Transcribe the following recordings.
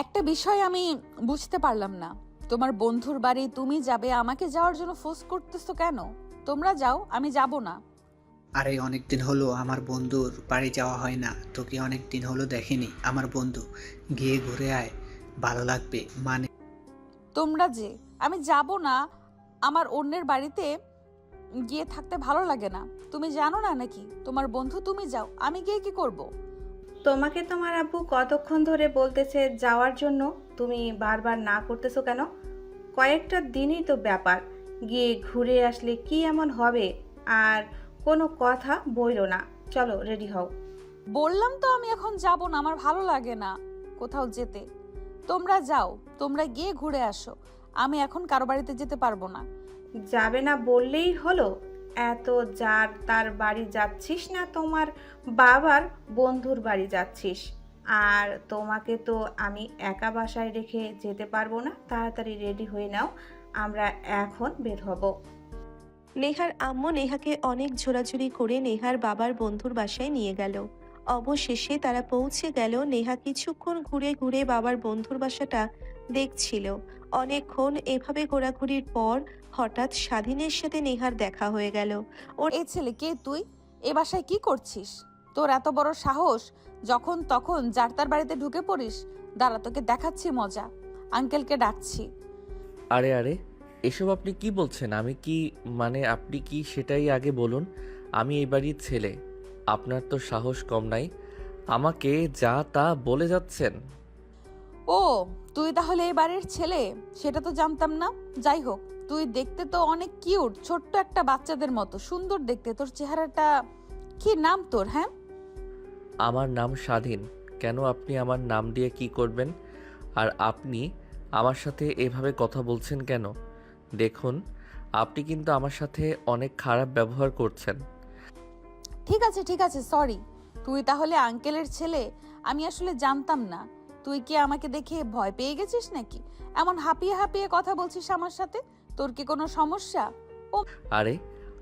একটা বিষয় আমি বুঝতে পারলাম না। তোমার বন্ধুর বাড়ি তুমি যাবে, আমাকে যাওয়ার জন্য ফোর্স করতেছো কেন? তোমরা যাও, আমি যাব না। আরে অনেকদিন হলো আমার বন্ধুর বাড়ি যাওয়া হয় না, তোকে অনেকদিন হলো দেখিনি। আমার বন্ধু, গিয়ে ঘুরে আয়, ভালো লাগবে। মানে তোমরা যে, আমি যাব না। আমার অন্যের বাড়িতে গিয়ে থাকতে ভালো লাগে না। তুমি জানো না নাকি? তোমার বন্ধু, তুমি যাও, আমি গিয়ে কি করব? তোমাকে তোমার আব্বু কতক্ষণ ধরে বলতেছে যাওয়ার জন্য, তুমি বারবার না করতেছো কেন? কয়েকটা দিনই তো ব্যাপার, গিয়ে ঘুরে আসলে কি এমন হবে? আর কোনো কথা বইলো না, চলো রেডি হও। বললাম তো আমি এখন যাব না, আমার ভালো লাগে না কোথাও যেতে। তোমরা যাও, তোমরা গিয়ে ঘুরে আসো। আমি এখন কারো বাড়িতে যেতে পারবো না। যাবে না বললেই হলো? এত যার তার বাড়ি যাচ্ছিস না তোমার বাবার বন্ধুর বাড়ি যাচ্ছিস? আর তোমাকে তো আমি একা বাসায় রেখে যেতে পারবো না, তাড়াতাড়ি রেডি হয়ে নাও, আমরা এখন বের হব। নেহার আম্মু নেহাকে অনেক ঝোরাঝুরি করে নেহার বাবার বন্ধুর বাসায় নিয়ে গেল। অবশেষে তারা পৌঁছে গেল। নেহা কিছুক্ষণ ঘুরে ঘুরে বাবার বন্ধুর বাসাটা দেখছিল। অনেকক্ষণ এভাবে ঘোরাঘুরির পর হঠাৎ স্বাধীনের সাথে নেহার দেখা হয়ে গেল। ওর এই ছেলে, কে তুই? এ বাসায় কি করছিস? তোর এত বড় সাহস, যখন তখন যার তার বাড়িতে ঢুকে পড়িস? দাঁড়া, তোকে দেখাচ্ছি মজা। আঙ্কেলকে ডাকছি। আরে আরে, এসব আপনি কি বলছেন? আমি কি, মানে আপনি কি সেটাই আগে বলুন। আমি এই বাড়ির ছেলে, আপনার তো সাহস কম নাই, আমাকে যা তা বলে যাচ্ছেন। ও, তুই তাহলে এই বাড়ির ছেলে? সেটা তো জানতাম না। যাই হোক, তুই দেখতে তো অনেক কিউট, ছোট্ট একটা বাচ্চাদের মতো সুন্দর দেখতে। তোর চেহারাটা কি? নাম তোর? হ্যাঁ, আমার নাম স্বাধীন। কেন, আপনি আমার নাম দিয়ে কি করবেন? আর আপনি আমার সাথে এভাবে কথা বলছেন কেন? দেখুন, আপনি কিন্তু আমার সাথে অনেক খারাপ ব্যবহার করছেন। ঠিক আছে ঠিক আছে, সরি। তুই তাহলে আঙ্কেলের ছেলে? আমি আসলে জানতাম না। তুই কি আমাকে দেখে ভয় পেয়ে গেছিস নাকি? এমন হাঁপিয়ে হাঁপিয়ে কথা বলছিস আমার সাথে। তোর কি কোনো সমস্যা? ও, আরে,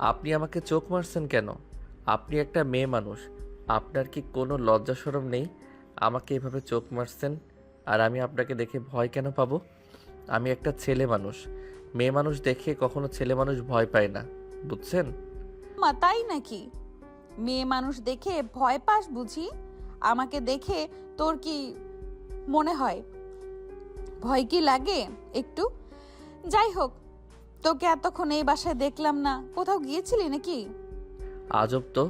আপনি আমাকে চোখ মারছেন কেন? আপনি একটা মেয়ে মানুষ, আপনার কি কোনো লজ্জা শরম নেই? আমাকে এভাবে চোখ মারছেন, আর আমি আপনাকে দেখে ভয় কেন পাবো? আমি একটা ছেলে মানুষ, মেয়ে মানুষ দেখে কখনো ছেলে মানুষ ভয় পায় না, বুঝছেন? মা, তাই নাকি? মেয়ে মানুষ দেখে ভয় পাস বুঝি? আমাকে দেখে তোর কি মনে হয়? ভয় কি লাগে একটু? যাই হোক, তোকে এতক্ষণ এই বাসায় দেখলাম না। কোথাও গিয়েছিলি নাকি? আজব তো,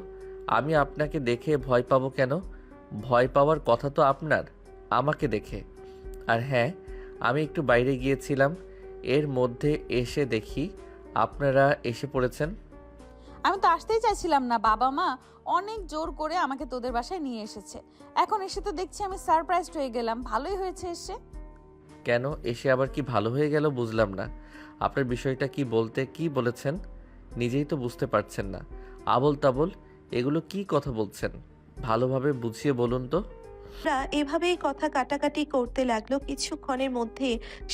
আমি আপনাকে দেখে ভয় পাবো কেন? ভয় পাওয়ার কথা তো আপনার, আমাকে দেখে। আর হ্যাঁ, আমি একটু বাইরে গিয়েছিলাম, এর মধ্যে এসে দেখি আপনারা এসে পড়েছেন। আমি তো আসতেই চাইছিলাম না। বাবা মা অনেক জোর করে আমাকে তোদের বাসায় নিয়ে এসেছে। এখন এসে তো দেখছি আমি সারপ্রাইজড হয়ে গেলাম। ভালোই হয়েছে এসে। কেন, এসে আবার কি ভালো হয়ে গেল বুঝলাম না। আপনার বিষয়টা কি বলতে কি বলেছেন নিজেই তো বুঝতে পারছেন না। আবোল তাবোল এগুলো কি কথা বলছেন? ভালোভাবে বুঝিয়ে বলুন তো। ওরা এভাবেই কথা কাটাকাটি করতে লাগলো। কিছুক্ষণের মধ্যে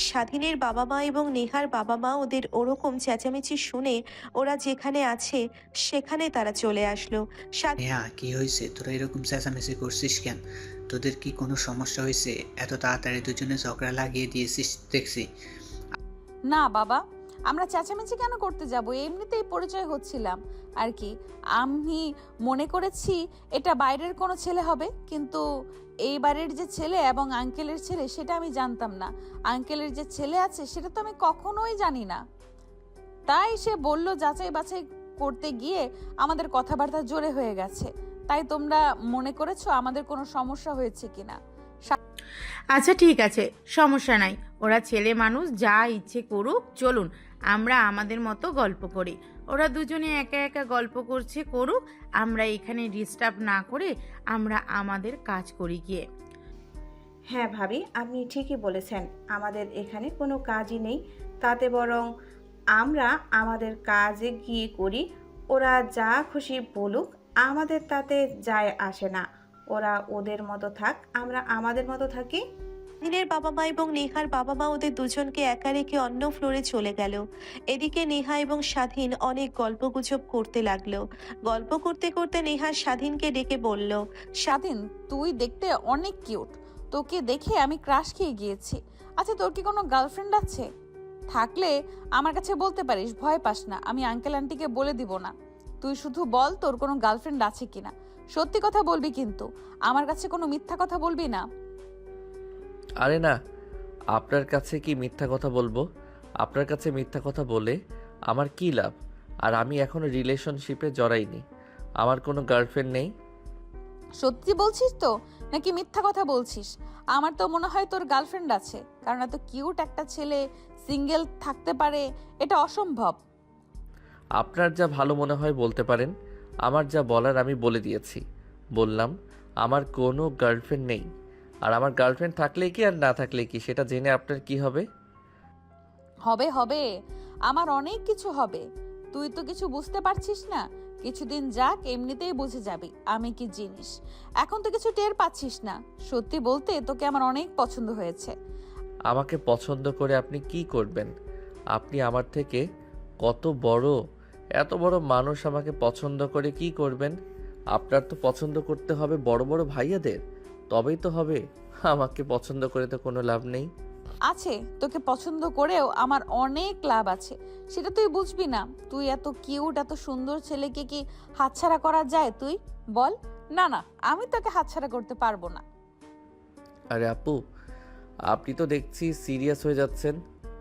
স্বাধীনের বাবা মা এবং নেহার বাবা মা ওদের ওরকম চেঁচামেচি শুনে ওরা যেখানে আছে সেখানে তারা চলে আসলো। নেহা, কি হয়েছে? তোরা এরকম চেঁচামেচি করছিস কেন? তোদের কি কোনো সমস্যা হয়েছে? এত তাড়াতাড়ি দুজনে ঝগড়া লাগিয়ে দিয়েছিস দেখছি। না বাবা, আমরা চেঁচামেচি কেন করতে যাব? এমনিতেই পরিচয় হচ্ছিলাম আর কি। আমি মনে করেছি এটা বাইরের কোনো ছেলে হবে, কিন্তু এই বাড়ির যে ছেলে এবং আঙ্কেলের ছেলে সেটা আমি জানতাম না। আঙ্কেলের যে ছেলে আছে সেটা তো আমি কখনোই জানি না। তাই সে বলল, যাচাই বাছাই করতে গিয়ে আমাদের কথাবার্তা জোরে হয়ে গেছে। তাই তোমরা মনে করেছো আমাদের কোনো সমস্যা হয়েছে কিনা। আচ্ছা ঠিক আছে, সমস্যা নাই। ওরা ছেলে মানুষ, যা ইচ্ছে করুক। চলুন আমরা আমাদের মতো গল্প করি। ওরা দুজনে একা একা গল্প করছে, করুক। আমরা এখানে ডিস্টার্ব না করে আমরা আমাদের কাজ করি গিয়ে। হ্যাঁ ভাবি, আপনি ঠিকই বলেছেন, আমাদের এখানে কোনো কাজই নেই, তাতে বরং আমরা আমাদের কাজে গিয়ে করি। ওরা যা খুশি বলুক, আমাদের তাতে যায় আসে না। ওরা ওদের মতো থাক, আমরা আমাদের মতো থাকি। স্বাধীনের বাবা মা এবং নেহার বাবা মা ওদের দুজনকে একা রেখে অন্য ফ্লোরে চলে গেল। এদিকে নেহা এবং স্বাধীন অনেক গল্পগুজব করতে লাগলো। গল্প করতে করতে নেহা স্বাধীনকে ডেকে বলল, স্বাধীন, তুই দেখতে অনেক কিউট। তোকে দেখে আমি ক্রাশ খেয়ে গিয়েছি। আচ্ছা, তোর কি কোনো গার্লফ্রেন্ড আছে? থাকলে আমার কাছে বলতে পারিস, ভয় পাস না, আমি আঙ্কেল আন্টিকে বলে দিব না। তুই শুধু বল তোর কোনো গার্লফ্রেন্ড আছে কিনা। সত্যি কথা বলবি কিন্তু, আমার কাছে কোনো মিথ্যা কথা বলবি না। আরে না, আপনার কাছে কি মিথ্যা কথা বলবো? আপনার কাছে মিথ্যা কথা বলে আমার কি লাভ? আর আমি এখনো রিলেশনশিপে জড়াইনি, আমার কোনো গার্লফ্রেন্ড নেই। সত্যি বলছিস তো নাকি মিথ্যা কথা বলছিস? আমার তো মনে হয় তোর গার্লফ্রেন্ড আছে, কারণ এত কিউট একটা ছেলে সিঙ্গেল থাকতে পারে এটা অসম্ভব। আপনার যা ভালো মনে হয় বলতে পারেন, আমার যা বলার আমি বলে দিয়েছি। বললাম আমার কোনো গার্লফ্রেন্ড নেই। আর আমার গার্লফ্রেন্ড থাকলে কি আর না থাকলে কি, সেটা জেনে আপনার কি হবে? হবে হবে, আমার অনেক কিছু হবে। তুই তো কিছু বুঝতে পারছিস না। কিছুদিন যাক, এমনিতেই বুঝে যাবি আমি কি জিনিস। এখন তো কিছু টের পাচ্ছিস না। সত্যি বলতে তোকে আমার অনেক পছন্দ হয়েছে। আমাকে পছন্দ করে আপনি কি করবেন? আপনি আমার থেকে কত বড়, এত বড় মানুষ আমাকে পছন্দ করে কি করবেন? আপনার তো পছন্দ করতে হবে বড় বড় ভাইয়াদের, তবেই তো হবে। আমাকে পছন্দ করে তো কোনো লাভ নেই। আছে, তোকে পছন্দ করেও আমার অনেক লাভ আছে, সেটা তুই বুঝবি না। তুই এত কিউট, এত সুন্দর ছেলেকে কি হাতছাড়া করা যায়? তুই বল। না না, আমি তোকে হাতছাড়া করতে পারবো না। আরে আপু, আপনি তো দেখছি সিরিয়াস হয়ে যাচ্ছেন।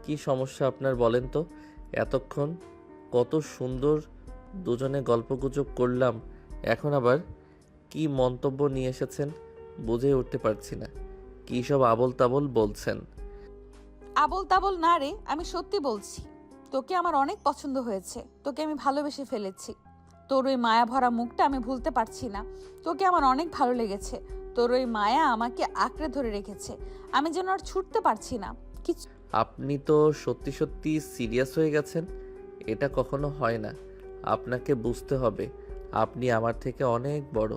কি সমস্যা আপনার বলেন তো? এতক্ষণ কত সুন্দর দুজনে গল্পগুজব করলাম, এখন আবার কি মন্তব্য নিয়ে এসেছেন বুঝে উঠতে পারছি না। কী সব আবোল তাবোল বলছেন? আবোল তাবোল না রে, আমি সত্যি বলছি। তোকে আমার অনেক পছন্দ হয়েছে, তোকে আমি ভালোবেসে ফেলেছি। তোর ওই মায়া ভরা মুখটা আমি ভুলতে পারছি না। তোকে আমার অনেক ভালো লেগেছে। তোর ওই মায়া আমাকে আঁকড়ে ধরে রেখেছে, আমি যেন আর ছুটতে পারছি না। কিছু আপনি তো সত্যি সত্যি সিরিয়াস হয়ে গেছেন। এটা কখনো হয় না। আপনাকে বুঝতে হবে আপনি আমার থেকে অনেক বড়,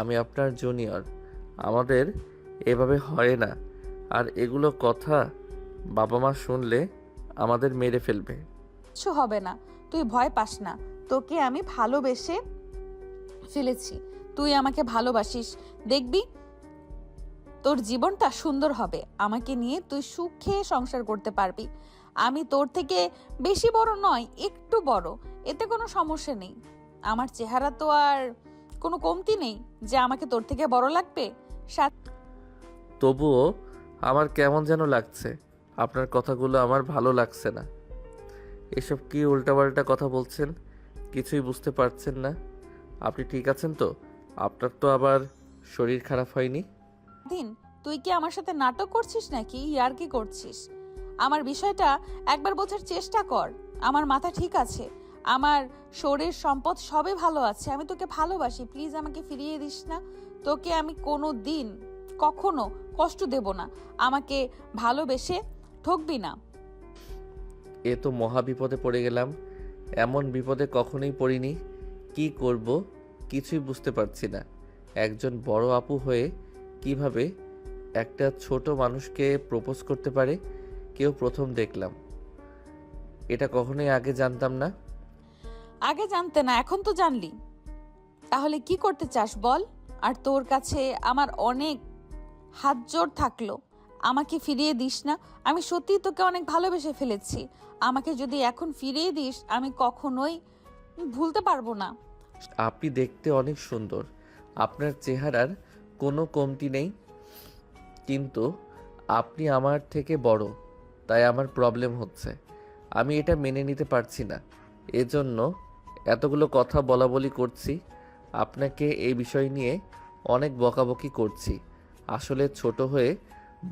আমি আপনার জুনিয়র। আমাদের এভাবে হয় না। আর এগুলো কথা বাবা মা শুনলে আমাদের মেরে ফেলবে। কিছু হবে না, তুই ভয় পাস না। তোকে আমি ভালোবেসে ফেলেছি, তুই আমাকে ভালোবাসিস। দেখবি তোর জীবনটা সুন্দর হবে। আমাকে নিয়ে তুই সুখে সংসার করতে পারবি। আমি তোর থেকে বেশি বড় নয়, একটু বড়, এতে কোনো সমস্যা নেই। আমার চেহারা তো আর কোনো কমতি নেই যে আমাকে তোর থেকে বড় লাগবে। তবুও আমার কেমন যেন লাগছে। আপনার কথাগুলো আমার ভালো লাগছে না। এসব কি উল্টাপাল্টা কথা বলছেন? কিছুই বুঝতে পারছেন না। আপনি ঠিক আছেন তো? আপনার তো আবার শরীর খারাপ হয়নি? দিন, তুই কি আমার সাথে নাটক করছিস নাকি ইয়ার্কি করছিস? আমার বিষয়টা একবার বোঝার চেষ্টা কর। আমার মাথা ঠিক আছে, আমার শরীর সম্পদ সবই ভালো আছে। আমি তোকে ভালোবাসি, প্লিজ আমাকে ফিরিয়ে দিস না। তোকে আমি কোনো দিন কখনো কষ্ট দেব না। আমাকে ভালোবেসে ঠকবি না। এ তো মহা বিপদে পড়ে গেলাম। এমন বিপদে কখনোই পড়িনি। কি করব কিছুই বুঝতে পারছি না। একজন বড় আপু হয়ে কিভাবে একটা ছোট মানুষকে প্রপোজ করতে পারে কেউ প্রথম দেখলাম। এটা কখনোই আগে জানতাম না। আগে জানতে না, এখন তো জানলি। তাহলে কি করতে চাস বল? আর তোর কাছে আমার অনেক হাত জোর থাকলো, আমাকে ফিরিয়ে দিস না। আমি সত্যিই তোকে অনেক ভালোবেসে ফেলেছি। আমাকে যদি এখন ফিরিয়ে দিস, আমি কখনোই ভুলতে পারবো না। আপনি দেখতে অনেক সুন্দর, আপনার চেহারার কোনো কমতি নেই, কিন্তু আপনি আমার থেকে বড়, তাই আমার প্রবলেম হচ্ছে। আমি এটা মেনে নিতে পারছি না, এজন্য এতগুলো কথা বলা বলি করছি। আপনাকে এই বিষয় নিয়ে অনেক বকাবকি করছি। আসলে ছোট হয়ে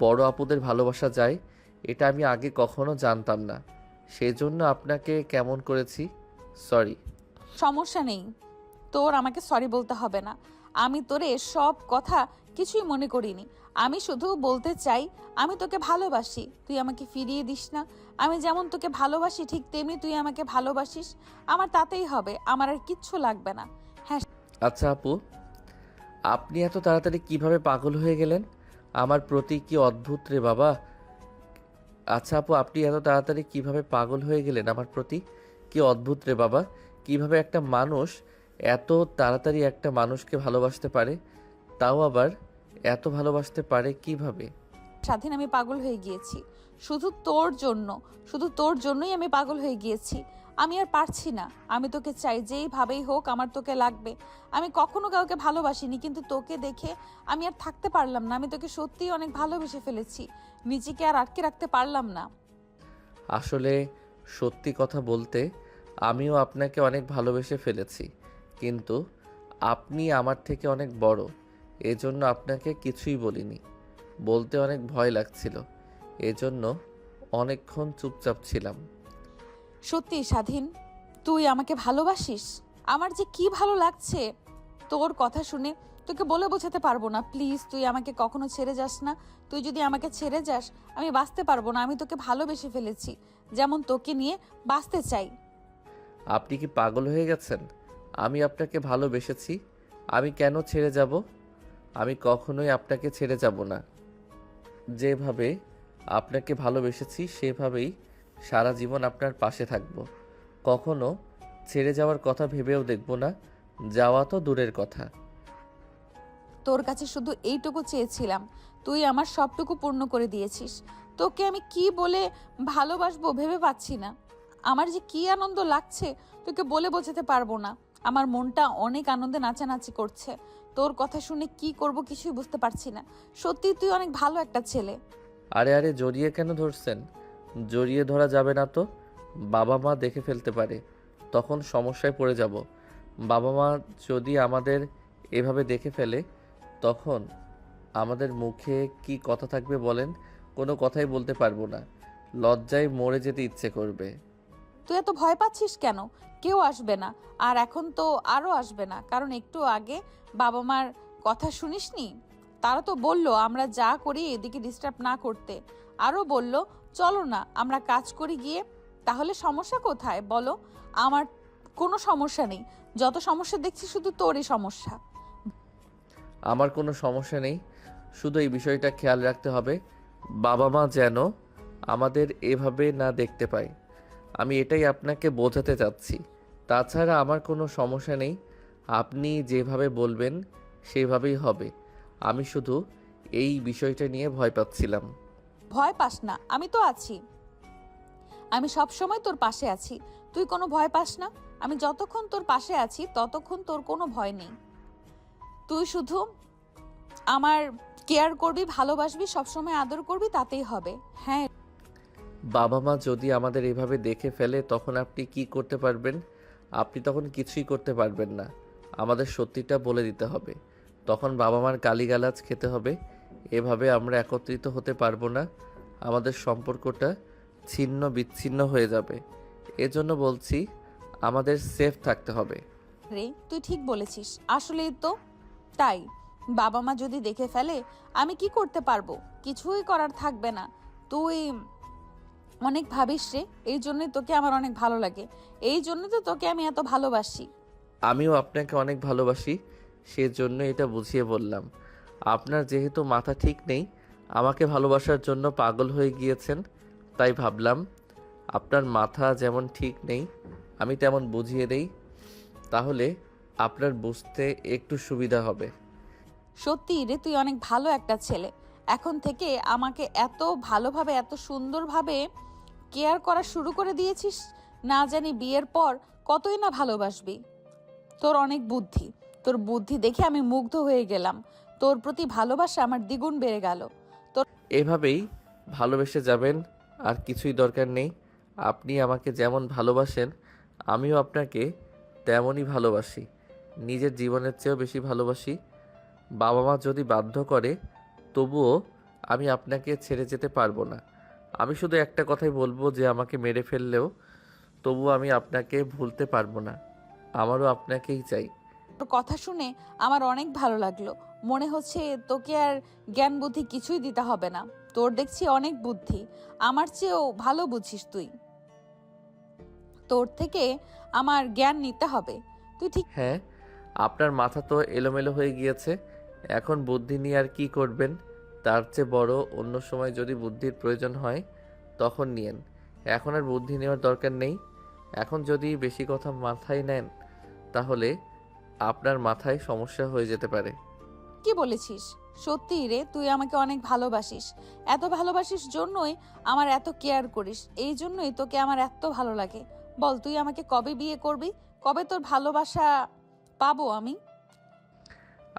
বড় আপুদের ভালোবাসা যায়, এটা আমি আগে কখনো জানতাম না। সেজন্য আপনাকে কেমন করেছি, সরি। সমস্যা নেই, তোর আমাকে সরি বলতে হবে না। আমি তোরে সব কথা কিছুই মনে করিনি। আমি শুধু বলতে চাই, আমি তোকে ভালোবাসি, তুই আমাকে ফিরিয়ে দিস না। আমি যেমন তোকে ভালোবাসি ঠিক তেমনি তুই আমাকে ভালোবাসিস। আমার তাতেই হবে, আমার আর কিচ্ছু লাগবে না। হ্যাঁ, আচ্ছা আপু, আপনি এত তাড়াতাড়ি কিভাবে পাগল হয়ে গেলেন আমার প্রতি? কি অদ্ভুত রে বাবা। আচ্ছা আপু, আপনি এত তাড়াতাড়ি কিভাবে পাগল হয়ে গেলেন আমার প্রতি? কি অদ্ভুত রে বাবা। কিভাবে একটা মানুষ এত তাড়াতাড়ি একটা মানুষকে ভালোবাসতে পারে, তাও আবার এত ভালোবাসতে পারে কিভাবে? স্বাধীন, আমি পাগল হয়ে গিয়েছি শুধু তোর জন্য। শুধু তোর জন্যই আমি পাগল হয়ে গিয়েছি। আমি আর পারছি না। আমি তোকে চাই, যেইভাবেই হোক আমার তোকে লাগবে। আমি কখনো কাউকে ভালোবাসিনি, কিন্তু তোকে দেখে আমি আর থাকতে পারলাম না। আমি তোকে সত্যিই অনেক ভালোবেসে ফেলেছি, নিজেকে আর আটকে রাখতে পারলাম না। আসলে সত্যি কথা বলতে আমিও আপনাকে অনেক ভালোবেসে ফেলেছি, কিন্তু আপনি আমার থেকে অনেক বড়, এজন্য আপনাকে কিছুই বলিনি। বলতে অনেক ভয় লাগছিল, এজন্য অনেকক্ষণ চুপচাপ ছিলাম। সত্যি স্বাধীন, তুই আমাকে ভালোবাসিস? আমার যে কি ভালো লাগছে তোর কথা শুনে, তোকে বলে বোঝাতে পারবো না। প্লিজ, তুই আমাকে কখনো ছেড়ে যাস না। তুই যদি আমাকে ছেড়ে যাস আমি বাঁচতে পারবো না। আমি তোকে ভালোবেসে ফেলেছি, যেমন তোকে নিয়ে বাঁচতে চাই। আপনি কি পাগল হয়ে গেছেন? আমি আপনাকে ভালোবেসেছি, আমি কেন ছেড়ে যাব? আমি কখনোই আপনাকে ছেড়ে যাব না। যেভাবে আপনাকে ভালোবেসেছি সেভাবেই সারা জীবন আপনার পাশে থাকব। কখনো ছেড়ে যাওয়ার কথা ভেবেও দেখব না, যাওয়া তো দূরের কথা। তোর কাছে শুধু এইটুকু চেয়েছিলাম, তুই আমার সবটুকু পূর্ণ করে দিয়েছিস। তোকে আমি কি বলে ভালোবাসবো ভেবে পাচ্ছি না। আমার যে কি আনন্দ লাগছে তোকে বলে বোঝাতে পারবো না। আমার মনটা অনেক আনন্দে নাচানাচি করছে। তোর কথা শুনে কি করব কিছুই বুঝতে পারছি না। সত্যি তুই অনেক ভালো একটা ছেলে। আরে আরে, জড়িয়ে কেন ধরছেন? জড়িয়ে ধরা যাবে না তো, বাবা মা দেখে ফেলতে পারে, তখন সমস্যায় পড়ে যাব। বাবা মা যদি আমাদের এভাবে দেখে ফেলে তখন আমাদের মুখে কি কথা থাকবে বলেন? কোনো কথাই বলতে পারবো না, লজ্জায় মরে যেতে ইচ্ছে করবে। তুই এত ভয় পাচ্ছিস কেন? কেউ আসবে না, আর এখন তো আরো আসবে না। কারণ একটু আগে বাবা মার কথা শুনিসনি? তারা তো বলল আমরা যা করি এদিকে ডিস্টার্ব না করতে। আরো বলল চলো না আমরা কাজ করি গিয়ে। তাহলে সমস্যা কোথায় বলো? আমার কোনো সমস্যা নেই। যত সমস্যা দেখছি শুধু তোরই সমস্যা। আমার কোনো সমস্যা নেই, শুধু এই বিষয়টা খেয়াল রাখতে হবে বাবা মা যেন আমাদের এভাবে না দেখতে পায়। আমি এটাই আপনাকে বোঝাতে চাচ্ছি। তাছাড়া আমার কোনো সমস্যা নেই, আপনি যেভাবে বলবেন সেভাবেই হবে। আমি শুধু এই বিষয়টা নিয়ে ভয় পাচ্ছিলাম। ভয় পাস না, আমি তো আছি। আমি সব সময় তোর পাশে আছি, তুই কোনো ভয় পাস না। আমি যতক্ষণ তোর পাশে আছি ততক্ষণ তোর কোনো ভয় নেই। তুই শুধু আমার কেয়ার করবি, ভালোবাসবি, সবসময় আদর করবি, তাতেই হবে। হ্যাঁ, বাবা মা যদি আমাদের এভাবে দেখে ফেলে তখন আপনি কি করতে পারবেন? আপনি তখন কিছুই করতে পারবেন না। আমাদের সত্যিটা বলে দিতে হবে, তখন বাবা মার গালিগালাজ খেতে হবে। এভাবে আমরা একত্রিত হতে পারবো না, আমাদের সম্পর্কটা ছিন্ন বিচ্ছিন্ন হয়ে যাবে। এজন্য বলছি আমাদের সেফ থাকতে হবে। রে তুই ঠিক বলেছিস। আসলেই তো তাই। বাবা মা যদি দেখে ফেলে আমি কি করতে পারবো? কিছুই করার থাকবে না। তুই অনেক ভাবিস রে, এই জন্যই তোকে আমার অনেক ভালো লাগে। এই জন্য তো তোকে আমি এত ভালোবাসি। আমিও আপনাকে অনেক ভালোবাসি, সেজন্য এটা বুঝিয়ে বললাম। আপনার যেহেতু মাথা ঠিক নেই, আমাকে ভালোবাসার জন্য পাগল হয়ে গিয়েছেন, তাই ভাবলাম আপনার মাথা যেমন ঠিক নেই আমি তেমন বুঝিয়ে দেই, তাহলে আপনার বুঝতে একটু সুবিধা হবে। সত্যি রে, তুই অনেক ভালো একটা ছেলে। এখন থেকে আমাকে এত ভালোভাবে, এত সুন্দরভাবে কেয়ার করা শুরু করে দিয়েছিস। না জানি বিয়ের পর কতই না ভালোবাসবি। তোর অনেক বুদ্ধি। তোর বুদ্ধি দেখে আমি মুগ্ধ হয়ে গেলাম। তোর প্রতি ভালোবাসা আমার দ্বিগুণ বেড়ে গেল। এভাবেই ভালোবেসে যাবেন, আর কিছুই দরকার নেই। আপনি আমাকে যেমন ভালোবাসেন আমিও আপনাকে তেমনই ভালোবাসি, নিজের জীবনের চেয়েও বেশি ভালোবাসি। বাবা মা যদি বাধ্য করে তবুও আমি আপনাকে ছেড়ে যেতে পারবো না। আমি শুধু একটা কথাই বলবো যে আমাকে মেরে ফেললেও তবুও আমি আপনাকে ভুলতে পারবো না। আমারও আপনাকেই চাই। তোর কথা শুনে আমার অনেক ভালো লাগলো। মনে হচ্ছে তোকে আর জ্ঞান বুদ্ধি কিছুই দিতে হবে না। তোর দেখছি অনেক বুদ্ধি, আমার চেয়েও ভালো বুঝিস তুই। তোর থেকে আমার জ্ঞান নিতে হবে। তুই ঠিক হ্যাঁ, আপনার মাথা তো এলোমেলো হয়ে গিয়েছে, এখন বুদ্ধি নিয়ে আর কি করবেন? তার চেয়ে বড় অন্য সময় যদি বুদ্ধির প্রয়োজন হয় তখন নিয়েন, এখন আর বুদ্ধি নেওয়ার দরকার নেই। এখন যদি বেশি কথা মাথায় নেন তাহলে আপনার মাথায় সমস্যা হয়ে যেতে পারে। কি বলেছিস? সত্যি রে, তুই আমাকে অনেক ভালোবাসিস। এত ভালোবাসিস জন্যই আমার এত কেয়ার করিস, এই জন্যই তোকে আমার এত ভালো লাগে। বল, তুই আমাকে কবে বিয়ে করবি? কবে তোর ভালোবাসা পাবো আমি?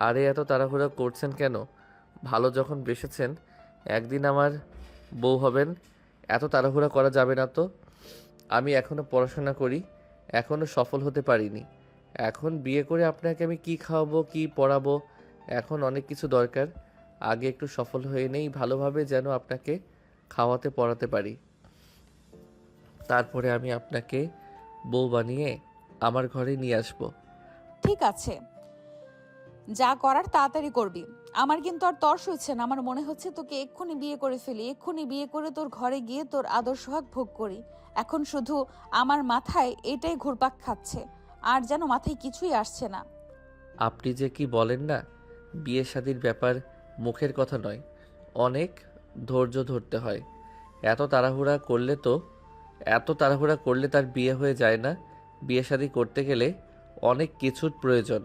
আরে এত তাড়াহুড়া করছেন কেন? ভালো যখন বেসেছেন, একদিন আমার বউ হবেন। এত তাড়াহুড়া করা যাবে না তো। আমি এখনও পড়াশোনা করি, এখনও সফল হতে পারিনি। এখন বিয়ে করে আপনাকে আমি কি খাওয়াবো, কি পড়াবো, এখন অনেক কিছু দরকার। আগে একটু সফল হয়ে নেই ভালোভাবে, যেন আপনাকে খাওয়াতে পড়াতে পারি। তারপরে আমি আপনাকে বউ বানিয়ে আমার ঘরে নিয়ে আসবো। ঠিক আছে, যা করার তাড়াতাড়ি করবি। আমার কিন্তু আর তর সইছে না। আমার মনে হচ্ছে তোকে এক্ষুনি বিয়ে করে ফেলি, এক্ষুনি বিয়ে করে তোর ঘরে গিয়ে তোর আদর সোহাগ ভোগ করি। এখন শুধু আমার মাথায় এটাই ঘুরপাক খাচ্ছে, আর যেন মাথায় কিছুই আসছে না। আপনি যে কি বলেন না, বিয়ে শাদির ব্যাপার মুখের কথা নয়, অনেক ধৈর্য ধরতে হয়। এত তাড়াহুড়া করলে তার বিয়ে হয়ে যায় না। বিয়ে শাদি করতে গেলে অনেক কিছুর প্রয়োজন।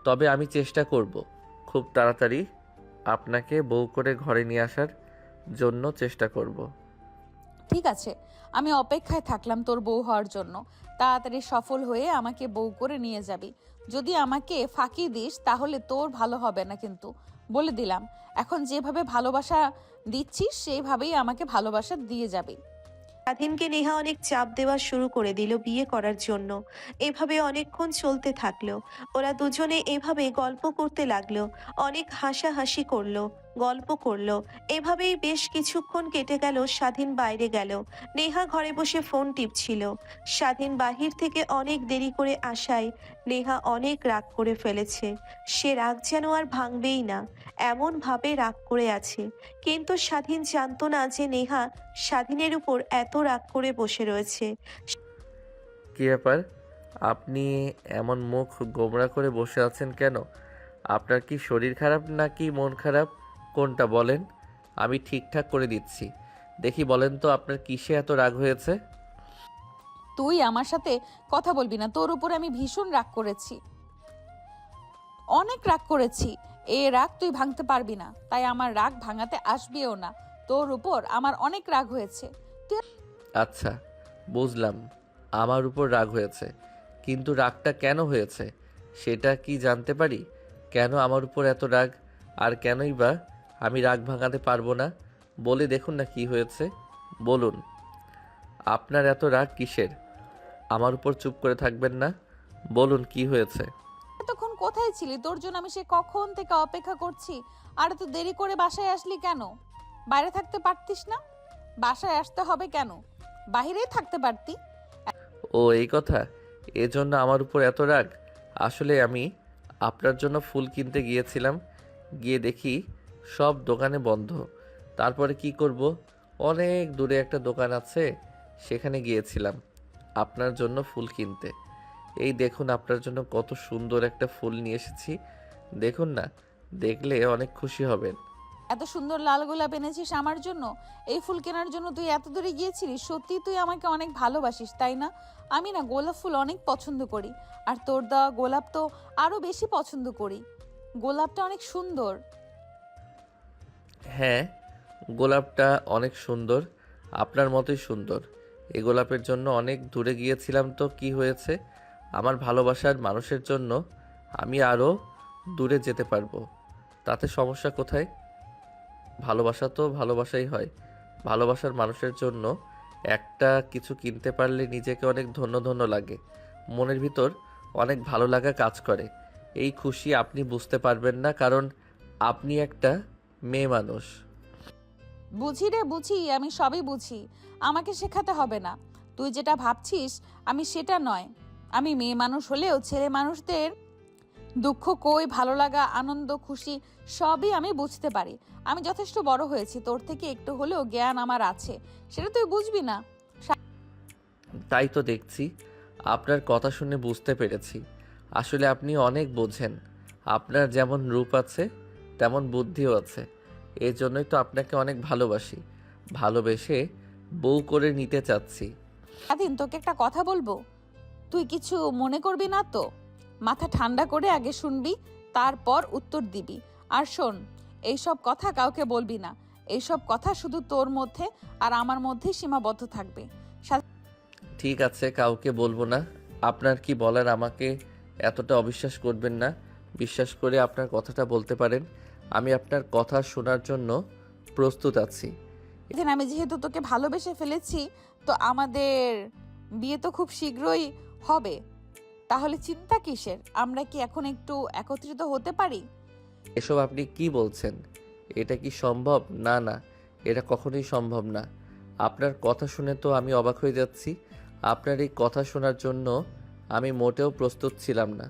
তবে আমি চেষ্টা করব খুব তাড়াতাড়ি আপনাকে বউ করে ঘরে নিয়ে আসার জন্য চেষ্টা করব। ঠিক আছে, আমি অপেক্ষায় থাকলাম তোর বউ হওয়ার জন্য। তাড়াতাড়ি সফল হয়ে আমাকে বউ করে নিয়ে যাবি। যদি আমাকে ফাঁকি দিস তাহলে তোর ভালো হবে না, কিন্তু বলে দিলাম। এখন যেভাবে ভালোবাসা দিচ্ছিস সেইভাবেই আমাকে ভালোবাসা দিয়ে যাবি। স্বাধীনকে নেহা অনেক চাপ দেওয়া শুরু করে দিল বিয়ে করার জন্য। এভাবে অনেকক্ষণ চলতে থাকলো। ওরা দুজনে এভাবে গল্প করতে লাগলো, অনেক হাসাহাসি করলো, গল্প করলো। এভাবেই বেশ কিছুক্ষণ কেটে গেল। স্বাধীন বাইরে গেল, নেহা ঘরে বসে ফোন টিপছিল। স্বাধীন বাহির থেকে অনেক দেরি করে আসায় নেহা অনেক রাগ করে ফেলেছে। সে রাগ যেন আর ভাঙবেই না, এমন ভাবে রাগ করে আছে। কিন্তু স্বাধীন জানতো না যে নেহা স্বাধীনের উপর এত রাগ করে বসে রয়েছে। কী ব্যাপার, আপনি এমন মুখ গোমড়া করে বসে আছেন কেন? আপনার কি শরীর খারাপ নাকি মন খারাপ, কোনটা বলেন? আমি ঠিকঠাক করে দিচ্ছি। দেখি বলেন তো, আপনার কিসে এত রাগ হয়েছে? তুই আমার সাথে কথা বলবি না। তোর উপর আমি ভীষণ রাগ করেছি, অনেক রাগ করেছি। এ রাগ তুই ভাঙতে পারবি না, তাই আমার রাগ ভাঙাতে আসবিও না। তোর উপর আমার অনেক রাগ হয়েছে। আচ্ছা, বুঝলাম আমার উপর রাগ হয়েছে, কিন্তু রাগটা কেন হয়েছে সেটা কি জানতে পারি? কেন আমার উপর এত রাগ, আর কেনই বা আমি রাগ ভাঙাতে পারবো না? বলে দেখুন না কি হয়েছে, বলুন। আপনার এত রাগ কিসের? আমার উপর চুপ করে থাকবেন না, বলুন কি হয়েছে। এতক্ষণ কোথায় ছিলি? তোর জন্য আমি সে কখন থেকে অপেক্ষা করছি। আর এত দেরি করে বাসায় আসলি কেন? বাইরে থাকতে পারতিস না? বাসায় আসতে হবে কেন? বাহিরেই থাকতে পারতি। ও এই কথা, এজন্য আমার উপর এত রাগ? আসলে আমি আপনার জন্য ফুল কিনতে গিয়েছিলাম, গিয়ে দেখি সব দোকানে বন্ধ। তারপরে কি করব, অনেক দূরে একটা দোকান আছে, সেখানে গিয়েছিলাম আপনার জন্য ফুল কিনতে। এই দেখুন আপনার জন্য কত সুন্দর একটা ফুল নিয়ে এসেছি, দেখুন না, দেখলে অনেক খুশি হবেন। এত সুন্দর লাল গোলাপ এনেছিস আমার জন্য? এই ফুল কেনার জন্য তুই এত দূরে গিয়েছিলিস? সত্যি তুই আমাকে অনেক ভালোবাসিস, তাই না? আমি না গোলাপ ফুল অনেক পছন্দ করি, আর তোর দেওয়া গোলাপ তো আরো বেশি পছন্দ করি। গোলাপটা অনেক সুন্দর। হ্যাঁ, গোলাপটা অনেক সুন্দর, আপনার মতোই সুন্দর। এই গোলাপের জন্য অনেক দূরে গিয়েছিলাম তো কি হয়েছে? আমার ভালোবাসার মানুষের জন্য আমি আরও দূরে যেতে পারবো, তাতে সমস্যা কোথায়? ভালোবাসা তো ভালোবাসাই হয়। ভালোবাসার মানুষের জন্য একটা কিছু কিনতে পারলে নিজেকে অনেক ধন্য ধন্য লাগে, মনের ভিতর অনেক ভালো লাগা কাজ করে। এই খুশি আপনি বুঝতে পারবেন না, কারণ আপনি একটা মেয়ে মানুষ। বুঝি রে, বুঝি, আমি সবই বুঝি। আমাকে শেখাতে হবে না। তুই যেটা ভাবছিস আমি সেটা নয়। আমি মেয়ে মানুষ হলেও ছেলে মানুষদের দুঃখ কই, ভালো লাগা, আনন্দ, খুশি সবই আমি বুঝতে পারি। আমি যথেষ্ট বড় হয়েছি, তোর থেকে একটু হলেও জ্ঞান আমার আছে, সেটা তুই বুঝবি না। তাই তো দেখছি, আপনার কথা শুনে বুঝতে পেরেছি আসলে আপনি অনেক বোঝেন। আপনার যেমন রূপ আছে তেমন বুদ্ধিও আছে, এই জন্যই তো আপনাকে অনেক ভালোবাসি, ভালোবেসে বউ করে নিতে চাচ্ছি। স্বাধীন, তোকে একটা কথা বলবো, তুই কিছু মনে করবি না তো? মাথা ঠান্ডা করে আগে শুনবি, তারপর উত্তর দিবি। আর শোন, এইসব কথা কাউকে বলবি না। এইসব কথা শুধু তোর মধ্যে আর আমার মধ্যেই সীমাবদ্ধ থাকবে। ঠিক আছে, কাউকে বলবো না। আপনার কি বলার, আমাকে এতটা অবিশ্বাস করবেন না। বিশ্বাস করে আপনার কথাটা বলতে পারেন। আমি আপনার কথা শোনার জন্য প্রস্তুত আছি। যেন আমি যেহেতু তোকে ভালোবেসে ফেলেছি, তো আমাদের বিয়ে তো খুব শীঘ্রই হবে। তাহলে চিন্তা কিসের? আমরা কি এখন একটু একত্রিত হতে পারি? এসব আপনি কি বলছেন? এটা কি সম্ভব? না না, এটা কখনোই সম্ভব না। আপনার কথা শুনে তো আমি অবাক হয়ে যাচ্ছি। আপনার এই কথা শোনার জন্য আমি মোটেও প্রস্তুত ছিলাম না।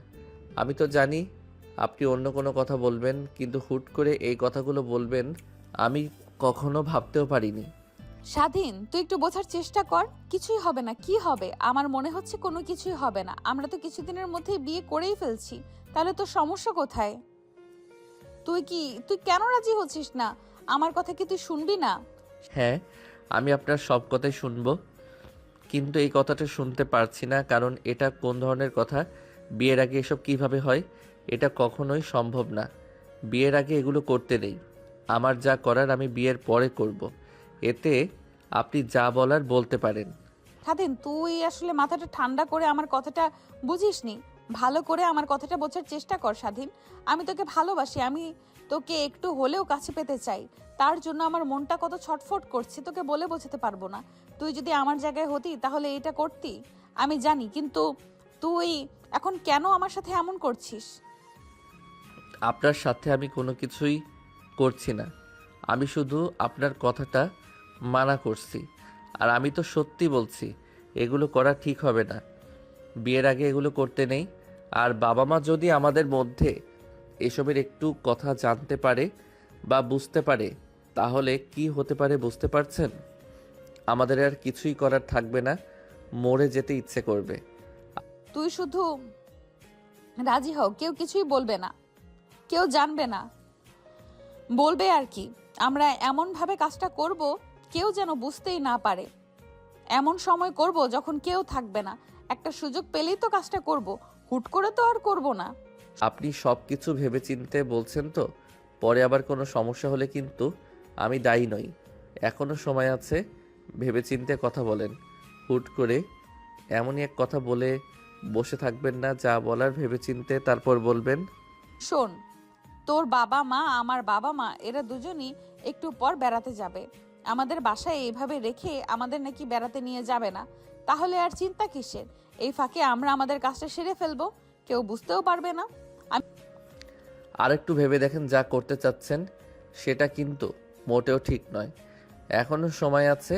আমি তো জানি আপনি অন্য কোনো কথা বলবেন, কিন্তু হুট করে এই কথাগুলো বলবেন আমি কখনো ভাবতেও পারিনি। স্বাধীন, তুই একটু বোঝার চেষ্টা কর। কিছুই হবে না। কি হবে? আমার মনে হচ্ছে কোনো কিছুই হবে না। আমরা তো কিছুদিনের মধ্যেই বিয়ে করেই ফেলছি। তাহলে তোর সমস্যা কোথায়? তুই কেন রাজি হচ্ছিস না? আমার কথা কি তুই শুনবি না? হ্যাঁ, আমি আপনার সব কথাই শুনবো, কিন্তু এই কথাটা শুনতে পারছি না। কারণ এটা কোন ধরনের কথা? বিয়ের আগে এসব কিভাবে হয়? এটা কখনোই সম্ভব না। বিয়ের আগে এগুলো করতে নেই। আমার যা করার আমি বিয়ের পরে করব। এতে আপনি যা বলার বলতে পারেন। স্বাধীন, তুই আসলে মাথাটা ঠান্ডা করে আমার কথাটা বুঝিসনি। ভালো করে আমার কথাটা বোঝার চেষ্টা কর স্বাধীন। আমি তোকে ভালোবাসি। আমি তোকে একটু হলেও কাছে পেতে চাই। তার জন্য আমার মনটা কত ছটফট করছে তোকে বলে বোঝাতে পারবো না। তুই যদি আমার জায়গায় হতি তাহলে এটা করতি, আমি জানি। কিন্তু তুই এখন কেন আমার সাথে এমন করছিস? আপনার সাথে আমি কোনো কিছুই করছি না। আমি শুধু আপনার কথাটা মানা করছি। আর আমি তো সত্যি বলছি, এগুলো করা ঠিক হবে না। বিয়ের আগে এগুলো করতে নেই। আর বাবা মা যদি আমাদের মধ্যে এসবের একটু কথা জানতে পারে বা বুঝতে পারে, তাহলে কি হতে পারে বুঝতে পারছেন? আমাদের আর কিছুই করার থাকবে না, মরে যেতে ইচ্ছে করবে। তুই শুধু রাজি হও, কেউ কিছুই বলবে না, কেউ জানবে না। বলবে আর কি, আমরা এমন ভাবে কাজটা করব কেউ যেন বুঝতেই না পারে। এমন সময় করব যখন কেউ থাকবে না। একটা সুযোগ পেলেই তো কাজটা করব, হুট করে তো আর করব না। আপনি সব কিছু ভেবেচিন্তে বলছেন তো? পরে আবার কোনো সমস্যা হলে কিন্তু আমি দায়ী নই। এখনও সময় আছে, ভেবেচিন্তে কথা বলেন। হুট করে এমনই এক কথা বলে বসে থাকবেন না। যা বলার ভেবেচিন্তে তারপর বলবেন। শোন, তোর বাবা মা, আমার বাবা মা, এরা দুজনই একটু পর বেড়াতে যাবে। আমাদের বাসায় এইভাবে রেখে আমাদের নাকি বেড়াতে নিয়ে যাবে না। তাহলে আর চিন্তা কিসের? এই ফাঁকে আমরা আমাদের কাজটা সেরে ফেলবো, কেউ বুঝতেও পারবে না। আরেকটু ভেবে দেখেন, যা করতে চাচ্ছেন সেটা কিন্তু মোটেও ঠিক নয়। এখনও সময় আছে।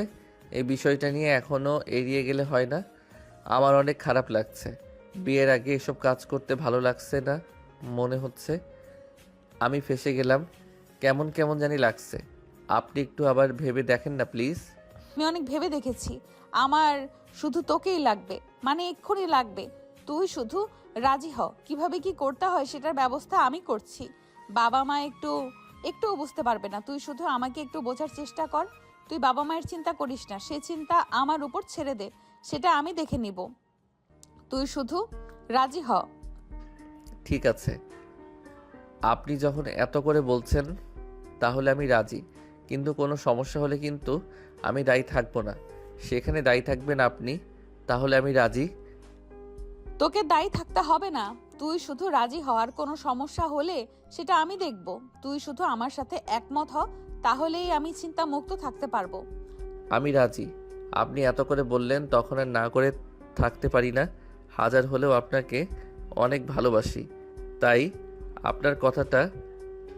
এই বিষয়টা নিয়ে এখনও এড়িয়ে গেলে হয় না। আমার অনেক খারাপ লাগছে। বিয়ের আগে এসব কাজ করতে ভালো লাগছে না। মনে হচ্ছে আমি ফেঁসে গেলাম। কেমন কেমন জানি লাগছে। আপনি একটু আবার ভেবে দেখেন না প্লিজ। আমি অনেক ভেবে দেখেছি, আমার শুধু তোকেই লাগবে, মানে এক্ষুনি লাগবে। তুই শুধু রাজি হ। কিভাবে কি করতে হয় সেটার ব্যবস্থা আমি করছি। বাবা মা একটুও বুঝতে পারবে না। তুই শুধু আমাকে একটু বোঝার চেষ্টা কর। তুই বাবা মায়ের চিন্তা করিস না, সে চিন্তা আমার উপর ছেড়ে দে, সেটা আমি দেখে নিব। তুই শুধু রাজি হ। ঠিক আছে, আপনি যখন এত করে বলছেন তাহলে আমি রাজি। কিন্তু কোনো সমস্যা হলে কিন্তু আমি দায়ী থাকবো না। সেখানে দায়ী থাকবেন আপনি। তাহলে আমি রাজি। তোকে দায়ী থাকতে হবে না। তুই শুধু রাজি হওয়ার কোনো সমস্যা হলে সেটা আমি দেখব। তুই শুধু আমার সাথে একমত হ, তাহলেই আমি চিন্তা মুক্ত থাকতে পারবো। আমি রাজি। আপনি এত করে বললেন, তখন আর না করে থাকতে পারি না। হাজার হলেও আপনাকে অনেক ভালোবাসি, তাই আপনার কথাটা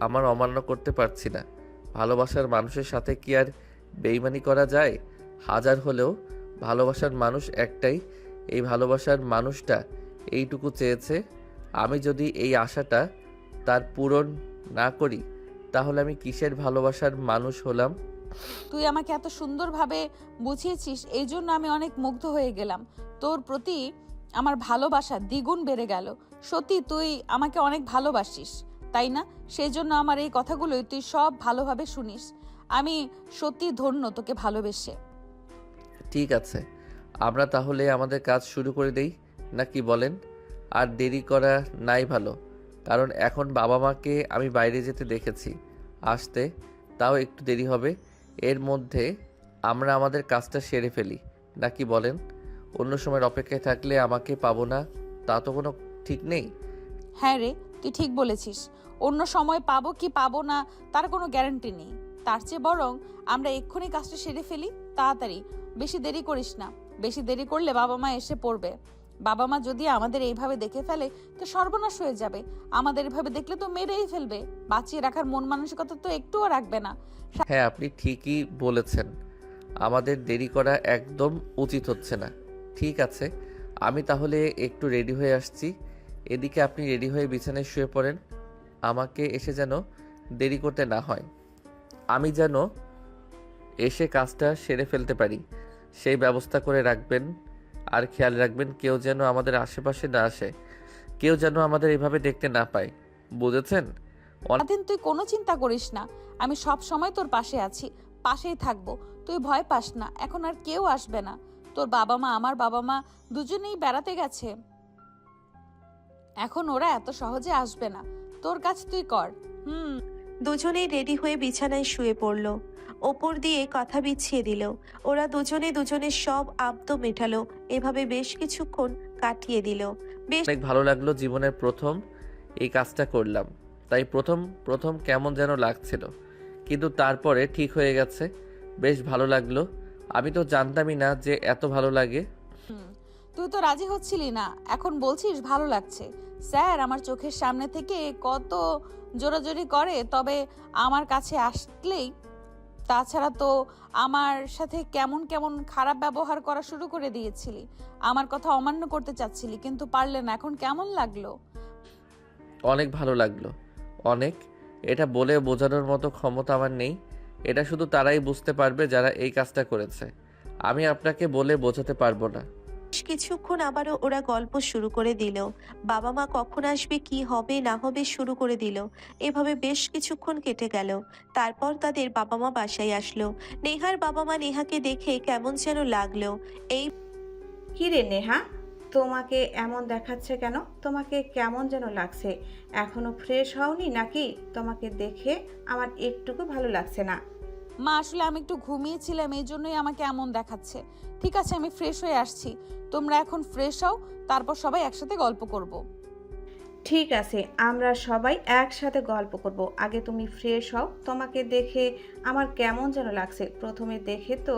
আমার অমান্য করতে পারছি না। ভালোবাসার মানুষের সাথে কি আর বেইমানি করা যায়? হাজার হলেও ভালোবাসার মানুষ একটাই। এই ভালোবাসার মানুষটা এইটুকু চেয়েছে। আমি যদি এই আশাটা তার পূরণ না করি, তাহলে আমি কিসের ভালোবাসার মানুষ হলাম? তুই আমাকে এত সুন্দরভাবে বুঝিয়েছিস, এই জন্য আমি অনেক মুগ্ধ হয়ে গেলাম। তোর প্রতি আমার ভালোবাসা দ্বিগুণ বেড়ে গেল। সত্যি তুই আমাকে অনেক ভালোবাসিস, তাই না? সেই জন্য আমার এই কথাগুলোই তুই সব ভালোভাবে শুনিস। আমি সত্যি ধন্য তোকে ভালোবেসে। ঠিক আছে, আমরা তাহলে আমাদের কাজ শুরু করে দেই, না কি বলেন? আর দেরি করা নাই ভালো। কারণ এখন বাবা মাকে আমি বাইরে যেতে দেখেছি, আসতে তাও একটু দেরি হবে। এর মধ্যে আমরা আমাদের কাজটা সেরে ফেলি, নাকি বলেন? অন্য সময়ের অপেক্ষায় থাকলে আমাকে পাবো না, তা তো কোনো ঠিক নেই। হ্যাঁ রে, তুই ঠিক বলেছিস। অন্য সময় পাবো কি পাবো না তার কোনো গ্যারান্টি নেই। তার চেয়ে বরং আমরা এক্ষুনি কাজটা সেরে ফেলি, তাড়াতাড়ি। বেশি দেরি করিস না। বেশি দেরি করলে বাবা মা এসে পড়বে। বাবা মা যদি আমাদের এইভাবে দেখে ফেলে তো সর্বনাশ হয়ে যাবে। আমাদের এভাবে দেখলে তো মেরেই ফেলবে। বাঁচিয়ে রাখার মন মানসিকতা তো একটুও রাখবে না। হ্যাঁ, আপনি ঠিকই বলেছেন, আমাদের দেরি করা একদম উচিত হচ্ছে না। ঠিক আছে, আমি তাহলে একটু রেডি হয়ে আসছি। এদিকে আপনি রেডি হয়ে বিছানায় শুয়ে পড়েন, আমাকে এসে যেন দেরি করতে না হয়। আমি যেন এসে কাজটা সেরে ফেলতে পারি সেই ব্যবস্থা করে রাখবেন। আর খেয়াল রাখবেন কেউ যেন আমাদের আশেপাশে না আসে, কেউ যেন আমাদের এভাবে দেখতে না পায়, বুঝেছেন? দিন তুই কোনো চিন্তা করিস না। আমি সব সময় তোর পাশে আছি, পাশেই থাকবো। তুই ভয় পাস না। এখন আর কেউ আসবে না। তোর বাবা মা, আমার বাবা মা দুজনেই বেড়াতে গেছে। এখন ওরা এত সহজে আসবে না। তোর কাজ তুই কর। দুজনেই রেডি হয়ে বিছানায় শুয়ে পড়ল। ওপর দিয়ে কথা বিছিয়ে দিল। ওরা দুজনে দুজনের সব আব্দ মেটালো। এভাবে বেশ কিছুক্ষণ কাটিয়ে দিল। অনেক ভালো লাগলো, জীবনের প্রথম এই কাজটা করলাম, তাই প্রথম প্রথম কেমন যেন লাগছিল, কিন্তু তারপরে ঠিক হয়ে গেছে। বেশ ভালো লাগলো। আমি তো জানতামই না যে এত ভালো লাগে। তুই তো রাজি হচ্ছিলি না, এখন বলছিস ভালো লাগছে। স্যার আমার চোখের সামনে থেকে কত জোরাজোরি করে, তবে আমার কাছে আসলেই তাছাড়া তো আমার সাথে কেমন কেমন খারাপ ব্যবহার করা শুরু করে দিয়েছিলি। আমার কথা অমান্য করতে চাচ্ছিলি, কিন্তু পারলে না। এখন কেমন লাগলো? অনেক ভালো লাগলো, অনেক। এটা বলে বোঝানোর মতো ক্ষমতা আমার নেই। এটা শুধু তারাই বুঝতে পারবে যারা এই কাজটা করেছে। আমি আপনাকে বলে বোঝাতে পারবো না। বেশ কিছুক্ষণ আবারও ওরা গল্প শুরু করে দিল। বাবা মা কখন আসবে, কি হবে না হবে শুরু করে দিল। এভাবে বেশ কিছুক্ষণ কেটে গেল। তারপর তাদের বাবা মা বাসায় আসলো। নেহার বাবা মা নেহাকে দেখে কেমন যেন লাগলো। এই কি রে নেহা, তোমাকে এমন দেখাচ্ছে কেন? তোমাকে কেমন যেন লাগছে। এখনো ফ্রেশ হওনি নাকি? তোমাকে দেখে আমার একটুকু ভালো লাগছে না। মা আসলে আমি একটু ঘুমিয়েছিলাম, এই জন্যই আমাকে এমন দেখাচ্ছে। ঠিক আছে, আমি ফ্রেশ হয়ে আসছি। তোমরা এখন ফ্রেশ হও, তারপর সবাই একসাথে গল্প করব। ঠিক আছে, আমরা সবাই একসাথে গল্প করব। আগে তুমি ফ্রেশ হও। তোমাকে দেখে আমার কেমন যেন লাগছে। প্রথমে দেখে তো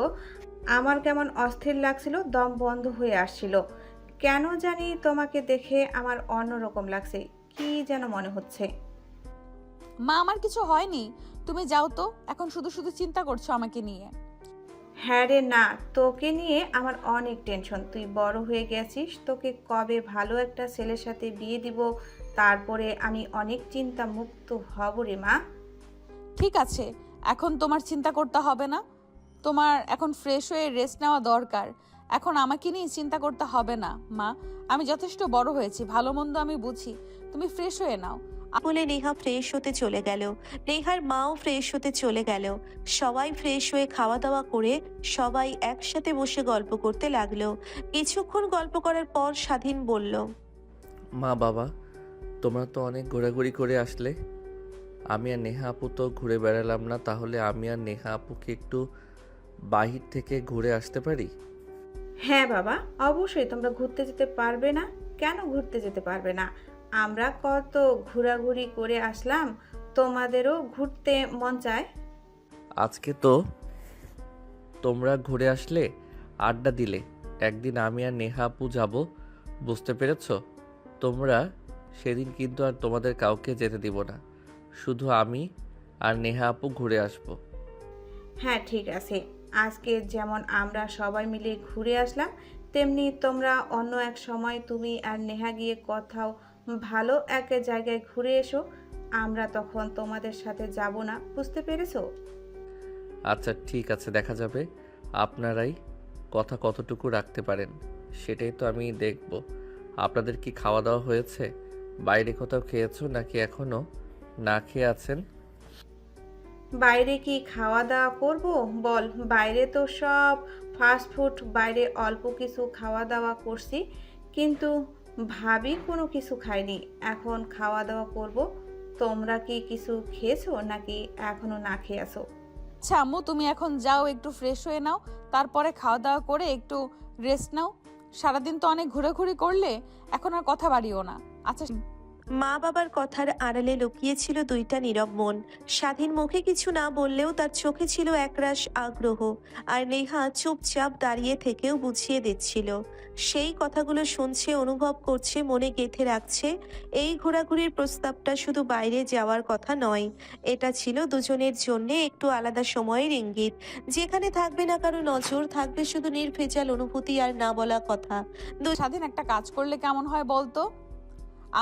আমার কেমন অস্থির লাগছিল, দম বন্ধ হয়ে আসছিল। কেন জানি তোমাকে দেখে আমার অন্যরকম লাগছে, কি যেন মনে হচ্ছে। মা আমার কিছু হয়নি, তুমি যাও তো। এখন শুধু শুধু চিন্তা করছো আমাকে নিয়ে। হ্যাঁ রে না, তোকে নিয়ে আমার অনেক টেনশন। তুই বড় হয়ে গেছিস, তোকে কবে ভালো একটা ছেলের সাথে বিয়ে দিব, তারপরে আমি অনেক চিন্তা মুক্ত হব রে মা। ঠিক আছে, এখন তোমার চিন্তা করতে হবে না। তোমার এখন ফ্রেশ হয়ে রেস্ট নেওয়া দরকার। এখন আমাকে নিয়ে চিন্তা করতে হবে না মা। আমি যথেষ্ট বড় হয়েছি, ভালো মন্দ আমি বুঝি। তুমি ফ্রেশ হয়ে নাও। বলে নেহা ফ্রেশ হতে চলে গেল। নেহার মাও ফ্রেশ হতে চলে গেল। সবাই ফ্রেশ হয়ে খাওয়া দাওয়া করে সবাই একসাথে বসে গল্প করতে লাগলো। কিছুক্ষণ গল্প করার পর স্বাধীন বলল, মা বাবা, তোমরা তো অনেক ঘোরাঘুরি করে আসলে, আমি আর নেহা আপু তো ঘুরে বেড়ালাম না। তাহলে আমি আর নেহা আপুকে একটু বাহির থেকে ঘুরে আসতে পারি? হ্যাঁ বাবা, অবশ্যই তোমরা ঘুরতে যেতে পারবে না। কেন ঘুরতে যেতে পারবে না? আমরা কত ঘোরাঘুরি করে আসলাম, তোমাদেরও ঘুরতে মন চায়। আজকে তো তোমরা ঘুরে আসলে, আড্ডা দিলে, একদিন আমি আর নেহা আপু যাব, বুঝতে পেরেছো? তোমরা সেদিন কিন্তু আর তোমাদের কাউকে যেতে দিব না, শুধু আমি আর নেহা আপু ঘুরে আসবো। হ্যাঁ ঠিক আছে, আজকে যেমন আমরা সবাই মিলে ঘুরে আসলাম, তেমনি তোমরা অন্য এক সময় তুমি আর নেহা গিয়ে কোথাও ভালো এক জায়গায় ঘুরে এসো। আমরা তখন তোমাদের সাথে যাব না, বুঝতে পেরেছো? আচ্ছা ঠিক আছে, দেখা যাবে আপনারাই কথা কতটুকু রাখতে পারেন, সেটাই তো আমি দেখব। আপনাদের কি খাওয়া দাওয়া হয়েছে? বাইরে কোথাও খেয়েছো নাকি এখনো না খেয়ে আছেন? বাইরে কি খাওয়া দাওয়া করব বল? বাইরে তো সব ফাস্ট ফুড, বাইরে অল্প কিছু খাওয়া দাওয়া করছি, কিন্তু ভাবি কোনো কিছু খায়নি, এখন খাওয়া দাওয়া করব। তোমরা কি কিছু খেয়েছো নাকি এখনো না খেয়ে আছো? আচ্ছা আম্মু, তুমি এখন যাও, একটু ফ্রেশ হয়ে নাও, তারপরে খাওয়া দাওয়া করে একটু রেস্ট নাও। সারাদিন তো অনেক ঘোরাঘুরি করলে, এখন আর কথা বাড়িও না। আচ্ছা। মা বাবার কথার আড়ালে লুকিয়েছিল দুইটা নীরব মন। স্বাধীন মুখে কিছু না বললেও তার চোখে ছিল একরাশ আগ্রহ, আর নেহা চুপচাপ দাঁড়িয়ে থেকেও বুঝিয়ে দিচ্ছিল। সেই কথাগুলো শুনছে, অনুভব করছে, মনে গেঁথে রাখছে। এই ঘোরাঘুরির প্রস্তাবটা শুধু বাইরে যাওয়ার কথা নয়, এটা ছিল দুজনের জন্যে একটু আলাদা সময়ের ইঙ্গিত, যেখানে থাকবে না কারো নজর, থাকবে শুধু নির্ভেজাল অনুভূতি আর না বলা কথা। স্বাধীন, একটা কাজ করলে কেমন হয় বলতো?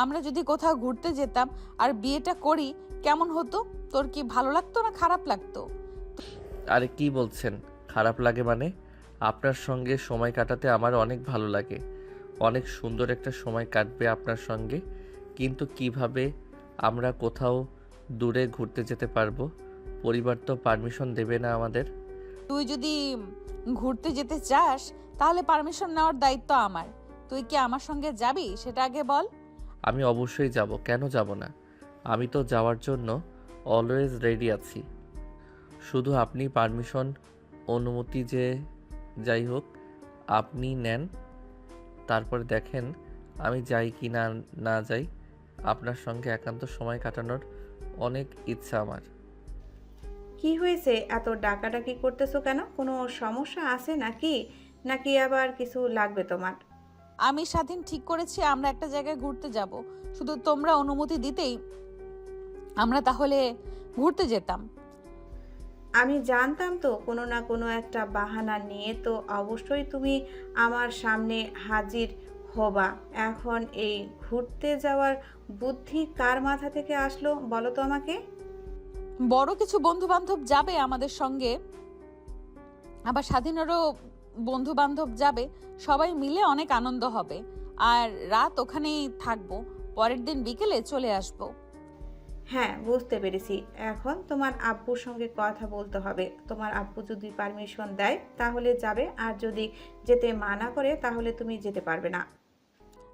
আমরা যদি কোথাও ঘুরতে যেতাম আর বিয়েটা করি, কেমন হতো? তোর কি ভালো লাগতো না খারাপ লাগতো? আরে কি বলছেন? খারাপ লাগে মানে? আপনার সঙ্গে সময় কাটাতে আমার অনেক ভালো লাগে। অনেক সুন্দর একটা সময় কাটবে আপনার সঙ্গে। কিন্তু কিভাবে আমরা কোথাও দূরে ঘুরতে যেতে পারবো? পরিবার তো পারমিশন দেবে না আমাদের। তুই যদি ঘুরতে যেতে চাস, তাহলে পারমিশন নেওয়ার দায়িত্ব আমার। তুই কি আমার সঙ্গে যাবি সেটা আগে বল। আমি অবশ্যই যাব, কেন যাব না? আমি তো যাওয়ার জন্য অলওয়েজ রেডি আছি। শুধু আপনি পারমিশন, অনুমতি যে যাই হোক আপনি নেন, তারপরে দেখেন আমি যাই কি না না যাই। আপনার সঙ্গে একান্ত সময় কাটানোর অনেক ইচ্ছা আমার। কি হয়েছে, এত ডাকাডাকি করতেছো কেন? কোনো সমস্যা আছে নাকি? নাকি আবার কিছু লাগবে তোমার? আমি স্বাধীন ঠিক করেছি আমরা একটা জায়গায় ঘুরতে যাব। শুধু তোমরা অনুমতি দিতেই আমরা তাহলে ঘুরতে যেতাম। আমি জানতাম তো কোনো না কোনো একটা বাহানা নিয়ে তো অবশ্যই তুমি আমার সামনে হাজির হবা। এখন এই ঘুরতে যাওয়ার বুদ্ধি কার মাথা থেকে আসলো বলো তো আমাকে? বড় কিছু বন্ধু বান্ধব যাবে আমাদের সঙ্গে, আবার স্বাধীনেরও বন্ধু বান্ধব যাবে। সবাই মিলে অনেক আনন্দ হবে, আর রাত ওখানেই থাকবো। পরের দিন বিকেলে চলে আসবো। হ্যাঁ, বুঝতে পেরেছি। এখন তোমার আব্বুর সঙ্গে কথা বলতে হবে। তোমার আব্বু যদি পারমিশন দেয় তাহলে যাবে, আর যদি যেতে মানা করে তাহলে তুমি যেতে পারবে না।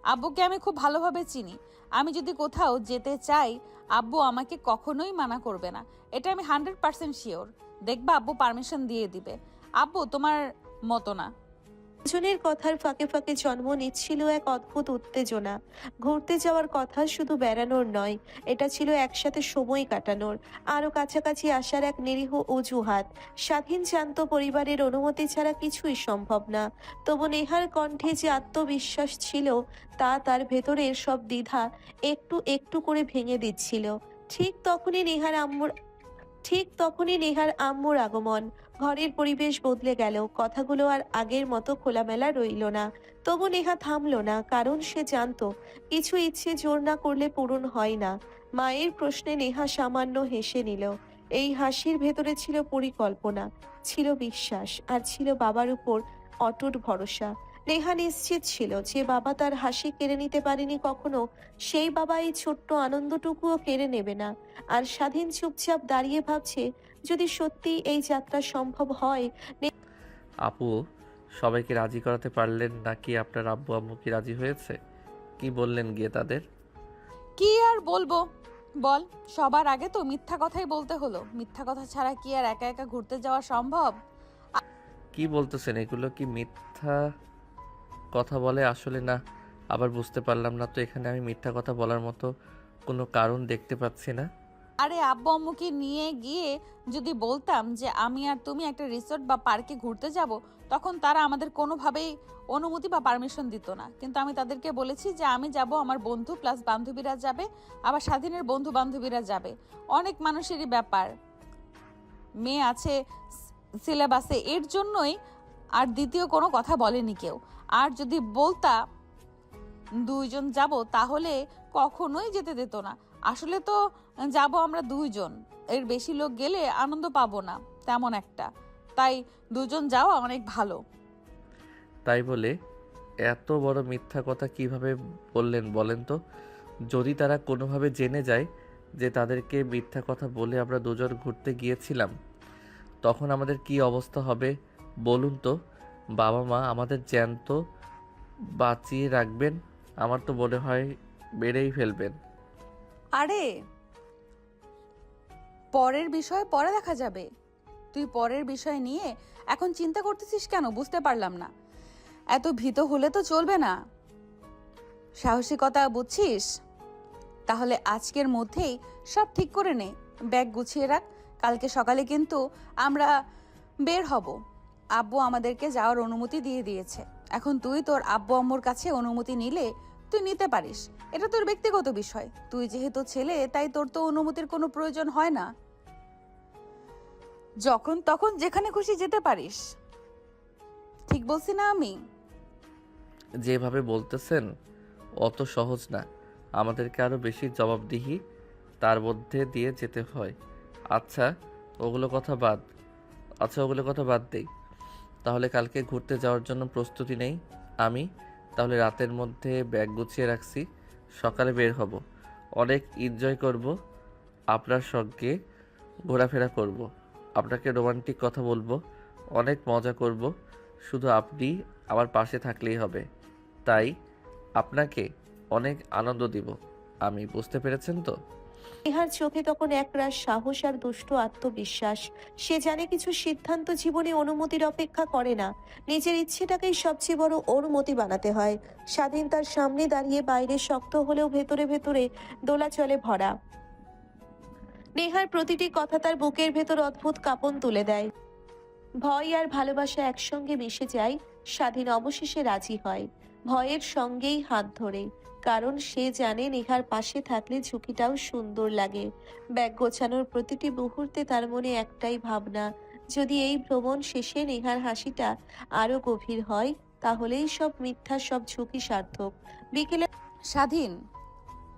আব্বুকে আমি খুব ভালোভাবে চিনি। আমি যদি কোথাও যেতে চাই, আব্বু আমাকে কখনোই মানা করবে না। এটা আমি 100% শিওর। দেখবা আব্বু পারমিশন দিয়ে দিবে। আব্বু তোমার মতো না। দুজনের কথার ফাঁকে ফাঁকে জন্ম নিচ্ছিল এক অদ্ভুত উত্তেজনা। ঘুরতে যাওয়ার কথা শুধু বেড়ানোর নয়, এটা ছিল একসাথে সময় কাটানোর, আরো কাছাকাছি আসার এক নিরীহ অজুহাত। স্বাধীন জানত পরিবারের অনুমতি ছাড়া কিছুই সম্ভব না, তবু নেহার কণ্ঠে যে আত্মবিশ্বাস ছিল তা তার ভেতরের সব দ্বিধা একটু একটু করে ভেঙে দিচ্ছিল। ঠিক তখনই নেহার আম্মুর আগমন। ঘরের পরিবেশ বদলে গেল, কথাগুলো আর আগের মতো খোলামেলা রইল না। তবু নেহা থামলো না, কারণ সে জানতো কিছু ইচ্ছে জোর না করলে পূরণ হয় না। মায়ের প্রশ্নে নেহা সামান্য হেসে নিল। এই হাসির ভেতরে ছিল পরিকল্পনা, ছিল বিশ্বাস, আর ছিল বাবার উপর অটুট ভরসা। নেহা নিশ্চিত ছিল যে বাবা তার হাসি কেড়ে নিতে পারেনি কখনো, সেই বাবা এই ছোট্ট আনন্দটুকুও কেড়ে নেবে না। আর স্বাধীন চুপচাপ দাঁড়িয়ে ভাবছে, যদি সত্যি এই যাত্রা সম্ভব হয়। আপু, সবাইকে রাজি করাতে পারলেন নাকি? আপনার আব্বু আম্মু কি রাজি হয়েছে? কি বললেন গিয়ে তাদের? কি আর বলবো বল, সবার আগে তো মিথ্যা কথাই বলতে হলো। মিথ্যা কথা ছাড়া কি আর একা একা ঘুরতে যাওয়া সম্ভব? কি বলতেছেন? এগুলো কি মিথ্যা কথা বলে আসলে? না, আবার বুঝতে পারলাম না তো। এখানে আমি মিথ্যা কথা বলার মতো কোনো কারণ দেখতে পাচ্ছি না। আরে আব্বু আম্মুকে নিয়ে গিয়ে যদি বলতাম যে আমি আর তুমি একটা রিসোর্ট বা পার্কে ঘুরতে যাব, তখন তারা আমাদের কোনোভাবেই অনুমতি বা পারমিশন দিত না। কিন্তু আমি তাদেরকে বলেছি যে আমি যাব, আমার বন্ধু প্লাস বান্ধবীরা যাবে, আবার স্বাধীনের বন্ধু বান্ধবীরা যাবে। অনেক মানুষেরই ব্যাপার, মেয়ে আছে সিলেবাসে, এর জন্যই। আর দ্বিতীয় কোনো কথা বলেনি কেউ। আর যদি বলতা দুইজন যাব, তাহলে কখনোই যেতে দিত না। আসলে তো যাব আমরা দুইজন, এর বেশি লোক গেলে আনন্দ পাবো না তেমন একটা। তাই দুজন যাওয়া অনেক ভালো। তাই বলে এত বড় মিথ্যা কথা কিভাবে বললেন বলেন তো? যদি তারা কোনোভাবে জেনে যায় যে তাদেরকে মিথ্যা কথা বলে আমরা দুজন ঘুরতে গিয়েছিলাম, তখন আমাদের কি অবস্থা হবে বলুন তো? বাবা মা আমাদের জ্যান্ত বাঁচিয়ে রাখবেন আমার তো মনে হয় মেরেই ফেলবেন। আরে পরের বিষয় পরে দেখা যাবে। তুই পরের বিষয় নিয়ে এখন চিন্তা করতেছিস কেন বুঝতে পারলাম না। এত ভীত হলে তো চলবে না। সাহসিকতা বুঝছিস? তাহলে আজকের মধ্যেই সব ঠিক করে নে, ব্যাগ গুছিয়ে রাখ। কালকে সকালে কিন্তু আমরা বের হব। আব্বু আমাদেরকে যাওয়ার অনুমতি দিয়ে দিয়েছে। এখন তুই তোর আব্বু আম্মুর কাছে অনুমতি নিলে তুই নিতে পারিস, এটা তোর ব্যক্তিগত বিষয়। তুই যেহেতু ছেলে তাই তোর তো অনুমতির কোনো প্রয়োজন হয় না। যখন তখন যেখানে খুশি যেতে পারিস। ঠিক বলছি না আমি? যেভাবে বলতেছেন অত সহজ না, আমাদেরকে আরও বেশি জবাবদিহি তার মধ্যে দিয়ে যেতে হয়। আচ্ছা ওগুলো কথা বাদ দেই। তাহলে কালকে ঘুরতে যাওয়ার জন্য প্রস্তুতি নেই আমি। তাহলে রাতের মধ্যে ব্যাগ গুছিয়ে রাখছি, সকালে বের হব। অনেক এনজয় করব, আপনার সঙ্গে ঘোরাফেরা করব, আপনাকে রোমান্টিক কথা বলবো, অনেক মজা করব। শুধু আপনি আমার পাশে থাকলেই হবে। তাই আপনাকে অনেক আনন্দ দিব আমি, বুঝতে পেরেছেন তো? নেহার চোখে তখন একরাশ সাহস আর দুষ্ট আত্মবিশ্বাস। সে জানে কিছু সিদ্ধান্ত জীবনে অনুমতির অপেক্ষা করে না, নিজের ইচ্ছেটাকেই সবচেয়ে বড় অনুমতি বানাতে হয়। স্বাধীন তার সামনে দাঁড়িয়ে, বাইরে শক্ত হলেও ভেতরে ভেতরে দোলাচলে ভরা। নেহার প্রতিটি কথা তার বুকের ভেতর অদ্ভুত কাঁপন তুলে দেয়। ভয় আর ভালোবাসা একসঙ্গে মিশে যায়। স্বাধীন অবশেষে রাজি হয়, ভয়ের সঙ্গেই হাত ধরে। কারণ সে জানে নেহার পাশে থাকলে ঝুঁকিটাও সুন্দর লাগে। ব্যাগ গোছানোর প্রতিটি মুহূর্তে তার মনে একটাই ভাবনা, যদি এই ভ্রমণ শেষে নেহার হাসিটা আরো গভীর হয়, তাহলেই সব মিথ্যা, সব ঝুঁকি সার্থক। বিকেলে স্বাধীন,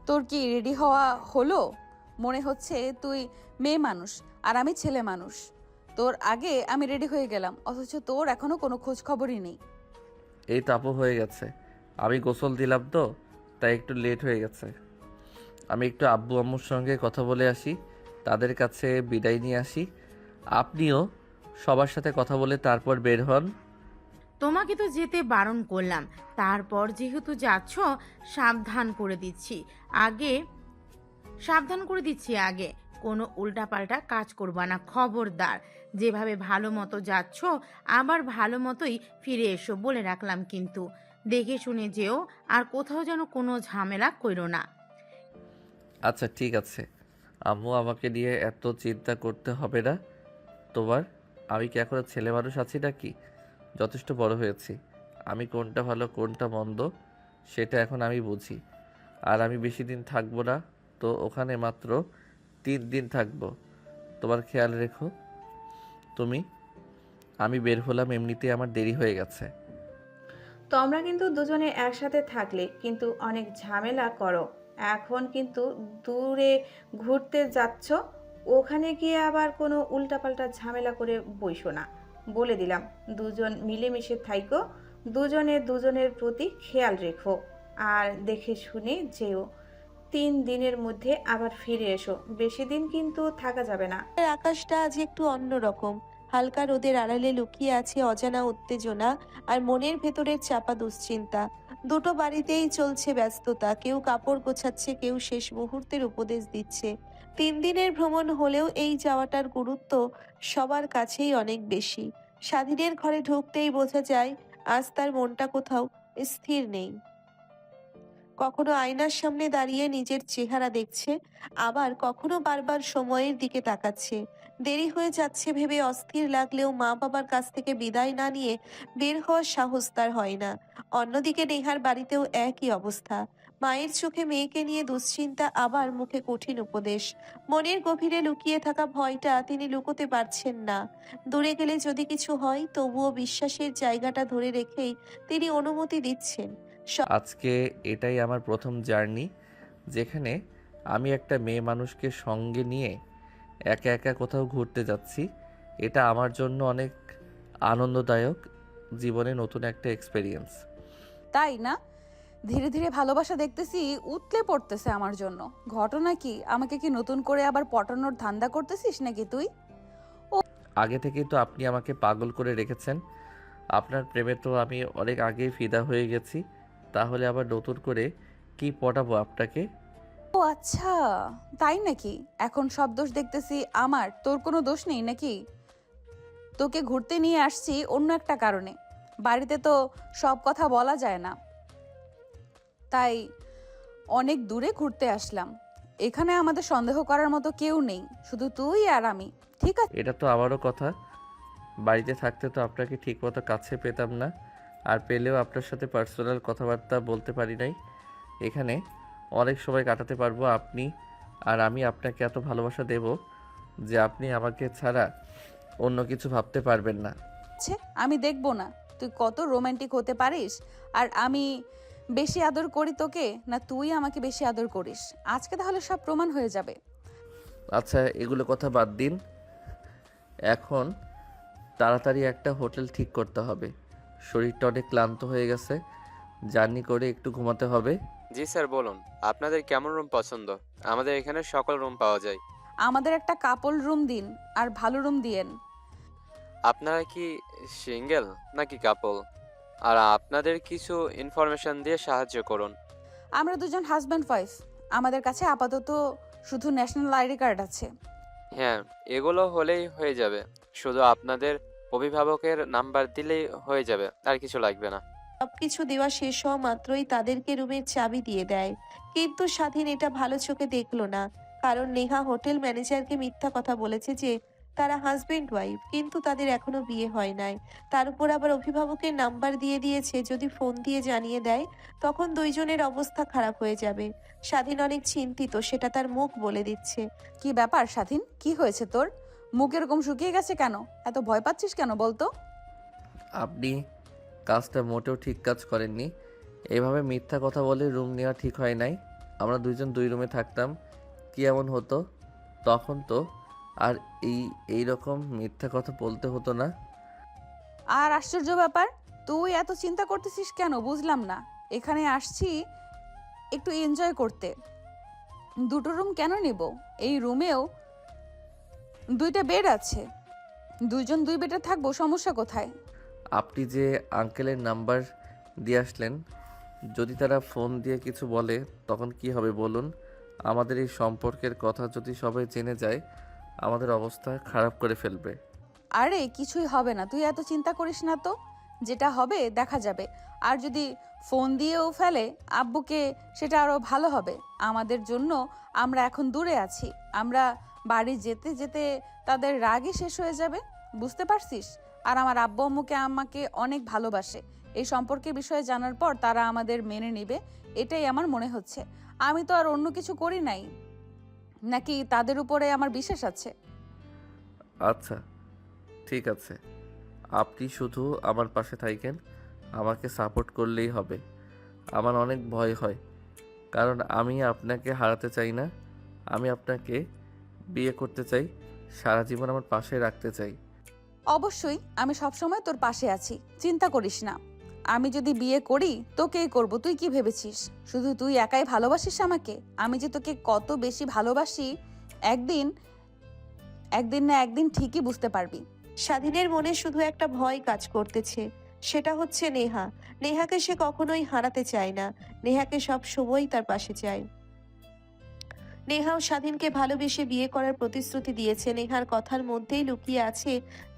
তোর কি রেডি হওয়া হলো? মনে হচ্ছে তুই মেয়ে মানুষ আর আমি ছেলে মানুষ। তোর আগে আমি রেডি হয়ে গেলাম, অথচ তোর এখনো কোনো খোঁজ খবরই নেই। এই তাপও হয়ে গেছে, আমি গোসল দিলাম তো তাই একটু লেট হয়ে গেছে। আমি একটু আব্বু আম্মুর সঙ্গে কথা বলে আসি, তাদের কাছে বিদায় নিয়ে আসি। আপনিও সবার সাথে কথা বলে তারপর বের হন। তোমাকে তো যেতে বারণ করলাম, তারপর যেহেতু যাচ্ছ সাবধান করে দিচ্ছি আগে কোনো উল্টাপাল্টা কাজ করবা না, খবরদার। যেভাবে ভালো মতো যাচ্ছ আবার ভালো মতোই ফিরে এসো বলে রাখলাম, কিন্তু দেখে শুনে যেও, আর কোথাও যেন কোনো ঝামেলা কইরো না। আচ্ছা ঠিক আছে আম্মু, আমাকে নিয়ে এত চিন্তা করতে হবে না তোমার। আমি কি এখনো ছেলে মানুষ আছি নাকি? যথেষ্ট বড় হয়েছি, আমি কোনটা ভালো কোনটা মন্দ সেটা এখন আমি বুঝি। আর আমি বেশি দিন থাকবো না, তো ওখানে মাত্র 3 দিন থাকবো। তোমার খেয়াল রেখো তুমি। আমি বের হলাম, এমনিতেই আমার দেরি হয়ে গেছে। তোমরা কিন্তু দুজনে একসাথে থাকলে কিন্তু অনেক ঝামেলা করো। এখন কিন্তু দূরে ঘুরতে যাচ্ছ, ওখানে গিয়ে আবার কোনো উল্টাপাল্টা ঝামেলা করে বইসো না। বলে দিলাম, দুজন মিলেমিশে থাইকো, দুজনে দুজনের প্রতি খেয়াল রেখো, আর দেখে শুনে যেও। 3 দিনের মধ্যে আবার ফিরে এসো, বেশি দিন কিন্তু থাকা যাবে না। আকাশটা আজ একটু অন্যরকম। হালকা রোদের আড়ালে লুকিয়ে আছে অজানা উত্তেজনা আর মনের ভেতরের চাপা দুশ্চিন্তা। দুটো বাড়িতেই চলছে ব্যস্ততা, কেউ কাপড় গোছাচ্ছে, কেউ শেষ মুহূর্তের উপদেশ দিচ্ছে। 3 দিনের ভ্রমণ হলেও এই যাওয়াটার গুরুত্ব সবার কাছেই অনেক বেশি। স্বাধীনের ঘরে ঢুকতেই বোঝা যায় আজ তার মনটা কোথাও স্থির নেই। কখনো আয়নার সামনে দাঁড়িয়ে নিজের চেহারা দেখছে, আবার কখনো বারবার সময়ের দিকে তাকাচ্ছে। দেরি হয়ে যাচ্ছে ভেবে অস্থির লাগলেও মা বাবার কাছ থেকে বিদায় না নিয়ে বের হওয়ার সাহস তার হয় না। অন্যদিকে নেহার বাড়িতেও একই অবস্থা। মায়ের চোখে মেয়েকে নিয়ে দুশ্চিন্তা, আবার মুখে কঠিন উপদেশ। মনের গভীরে লুকিয়ে থাকা ভয়টা তিনি লুকোতে পারছেন না। দূরে গেলে যদি কিছু হয়, তবুও বিশ্বাসের জায়গাটা ধরে রেখেই তিনি অনুমতি দিচ্ছেন। আজকে এটাই আমার প্রথম জার্নি, যেখানে আমি একটা মেয়ে মানুষকে সঙ্গে নিয়ে একা একা কোথাও ঘুরতে যাচ্ছি। এটা আমার জন্য অনেক আনন্দদায়ক, জীবনে নতুন একটা এক্সপেরিয়েন্স। তাই না? ধীরে ধীরে ভালোবাসা দেখতেছি উতলে পড়তেছে আমার জন্য। ঘটনা কি? আমাকে কি নতুন করে আবার পটানোর ধান্দা করতেছিস নাকি তুই? আগে থেকেই তো আপনি আমাকে পাগল করে রেখেছেন। আপনার প্রেমে তো আমি অনেক আগেই ফিদা হয়ে গেছি, তাহলে আবার নতুন করে কি পটাবো আপনাকে? ও আচ্ছা, তাই নাকি? এখন সব দোষ দেখতেছি আমার, তোর কোনো দোষ নেই নাকি? তোকে ঘুরতে নিয়ে আসছি অন্য একটা কারণে। বাড়িতে তো সব কথা বলা যায় না, তাই অনেক দূরে ঘুরতে আসলাম। এখানে আমাদের সন্দেহ করার মতো কেউ নেই, শুধু তুই আর আমি। ঠিক আছে? এটা তো আমারও কথা। বাড়িতে থাকতে তো আপনাকে ঠিকমতো কাছে পেতাম না, আর পেলেও আপনার সাথে পার্সোনাল কথাবার্তা বলতে পারি নাই। এখানে অনেক সময় কাটাতে পারবো। আপনি আর আমি আপনাকে এত ভালোবাসা দেব যে আপনি আমাকে ছাড়া অন্য কিছু ভাবতে পারবেন না। আমি দেখবো না তুই কত রোমান্টিক হতে পারিস, আর আমি বেশি আদর করি তোকে না তুই আমাকে বেশি আদর করিস। আজকে তাহলে সব প্রমাণ হয়ে যাবে। আচ্ছা, এগুলো কথা বাদ দিন। এখন তাড়াতাড়ি একটা হোটেল ঠিক করতে হবে। শরীরটা অনেক ক্লান্ত হয়ে গেছে, জার্নি করে একটু ঘুমাতে হবে। জি স্যার, বলুন আপনাদের কেমন রুম পছন্দ? আমাদের এখানে সকল রুম পাওয়া যায়। আমাদের একটা কাপল রুম দিন, আর ভালো রুম দিয়েন। আপনারা কি সিঙ্গেল নাকি কাপল? আর আপনাদের কিছু ইনফরমেশন দিয়ে সাহায্য করুন। আমরা দুজন হাজব্যান্ড ওয়াইফ। আমাদের কাছে আপাতত শুধু ন্যাশনাল আইডি কার্ড আছে। হ্যাঁ, এগুলো হলেই হয়ে যাবে। শুধু আপনাদের অভিভাবকের নাম্বার দিলেই হয়ে যাবে, আর কিছু লাগবে না। সবকিছু দেওয়া শেষ হওয়া মাত্রই তাদেরকে রুমের চাবি দিয়ে দেয়। কিন্তু স্বাধীন এটা ভালো চোখে দেখলো না, কারণ নেহা হোটেল ম্যানেজারকে মিথ্যা কথা বলেছে যে তারা হাজবেন্ড ওয়াইফ, কিন্তু তাদের এখনো বিয়ে হয় নাই। তার উপর আবার অভিভাবকের নাম্বার দিয়ে দিয়েছে, যদি ফোন দিয়ে জানিয়ে দেয় তখন দুইজনের অবস্থা খারাপ হয়ে যাবে। স্বাধীন অনেক চিন্তিত, সেটা তার মুখ বলে দিচ্ছে। কি ব্যাপার স্বাধীন, কি হয়েছে তোর? মুখ এরকম শুকিয়ে গেছে কেন? এত ভয় পাচ্ছিস কেন বলতো? আপনি কাজটা মোটেও ঠিক কাজ করেননি। এভাবে মিথ্যা কথা বলে রুম নেওয়া ঠিক হয় নাই। আমরা দুইজন দুই রুমে থাকতাম, কি এমন হতো তখন তো আর এই রকম মিথ্যা কথা বলতে হতো না। আর আশ্চর্য ব্যাপার, তুই এত চিন্তা করতেছিস কেন বুঝলাম না। এখানে আসছি একটু এনজয় করতে, দুটো রুম কেন নিব? এই রুমেও দুইটা বেড আছে, দুইজন দুই বেডে থাকবো, সমস্যা কোথায়? আপনি যে আঙ্কেলের নাম্বার দিয়ে আসলেন, যদি তারা ফোন দিয়ে কিছু বলে তখন কি হবে বলুন? আমাদের এই সম্পর্কের কথা যদি সবাই জেনে যায়, আমাদের অবস্থা খারাপ করে ফেলবে। আরে কিছুই হবে না, তুই এত চিন্তা করিস না তো। যেটা হবে দেখা যাবে। আর যদি ফোন দিয়েও ফেলে আব্বুকে, সেটা আরো ভালো হবে আমাদের জন্য। আমরা এখন দূরে আছি, আমরা বাড়ি যেতে যেতে তাদের রাগই শেষ হয়ে যাবে, বুঝতে পারছিস? আর আমার আব্বু আম্মুকে আমাকে অনেক ভালোবাসে। এই সম্পর্কের বিষয়ে জানার পর তারা আমাদের মেনে নেবে, এটাই আমার মনে হচ্ছে। আমি তো আর অন্য কিছু করি নাই, নাকি তাদের উপরে আমার বিশ্বাস আছে? আচ্ছা, ঠিক আছে। আপনি শুধু আমার পাশে থাকেন, আমাকে সাপোর্ট করলেই হবে। আমার অনেক ভয় হয়, কারণ আমি আপনাকে হারাতে চাই না। আমি আপনাকে বিয়ে করতে চাই, সারা জীবন আমার পাশে রাখতে চাই। অবশ্যই, আমি সবসময় তোর পাশে আছি, চিন্তা করিস না। আমি যদি বিয়ে করি তোকেই করব, তুই কি ভেবেছিস শুধু তুই একাই ভালোবাসিস আমাকে? আমি যে তোকে কত বেশি ভালোবাসি একদিন একদিন না একদিন ঠিকই বুঝতে পারবি। স্বাধীনের মনে শুধু একটা ভয় কাজ করতেছে, সেটা হচ্ছে নেহা। নেহাকে সে কখনোই হারাতে চায় না, নেহাকে সব সময়ই তার পাশে চায়। নেহাও স্বাধীনকে ভালোবেসে বিয়ে করার প্রতিশ্রুতি দিয়েছে। নেহার কথার মধ্যেই লুকিয়ে আছে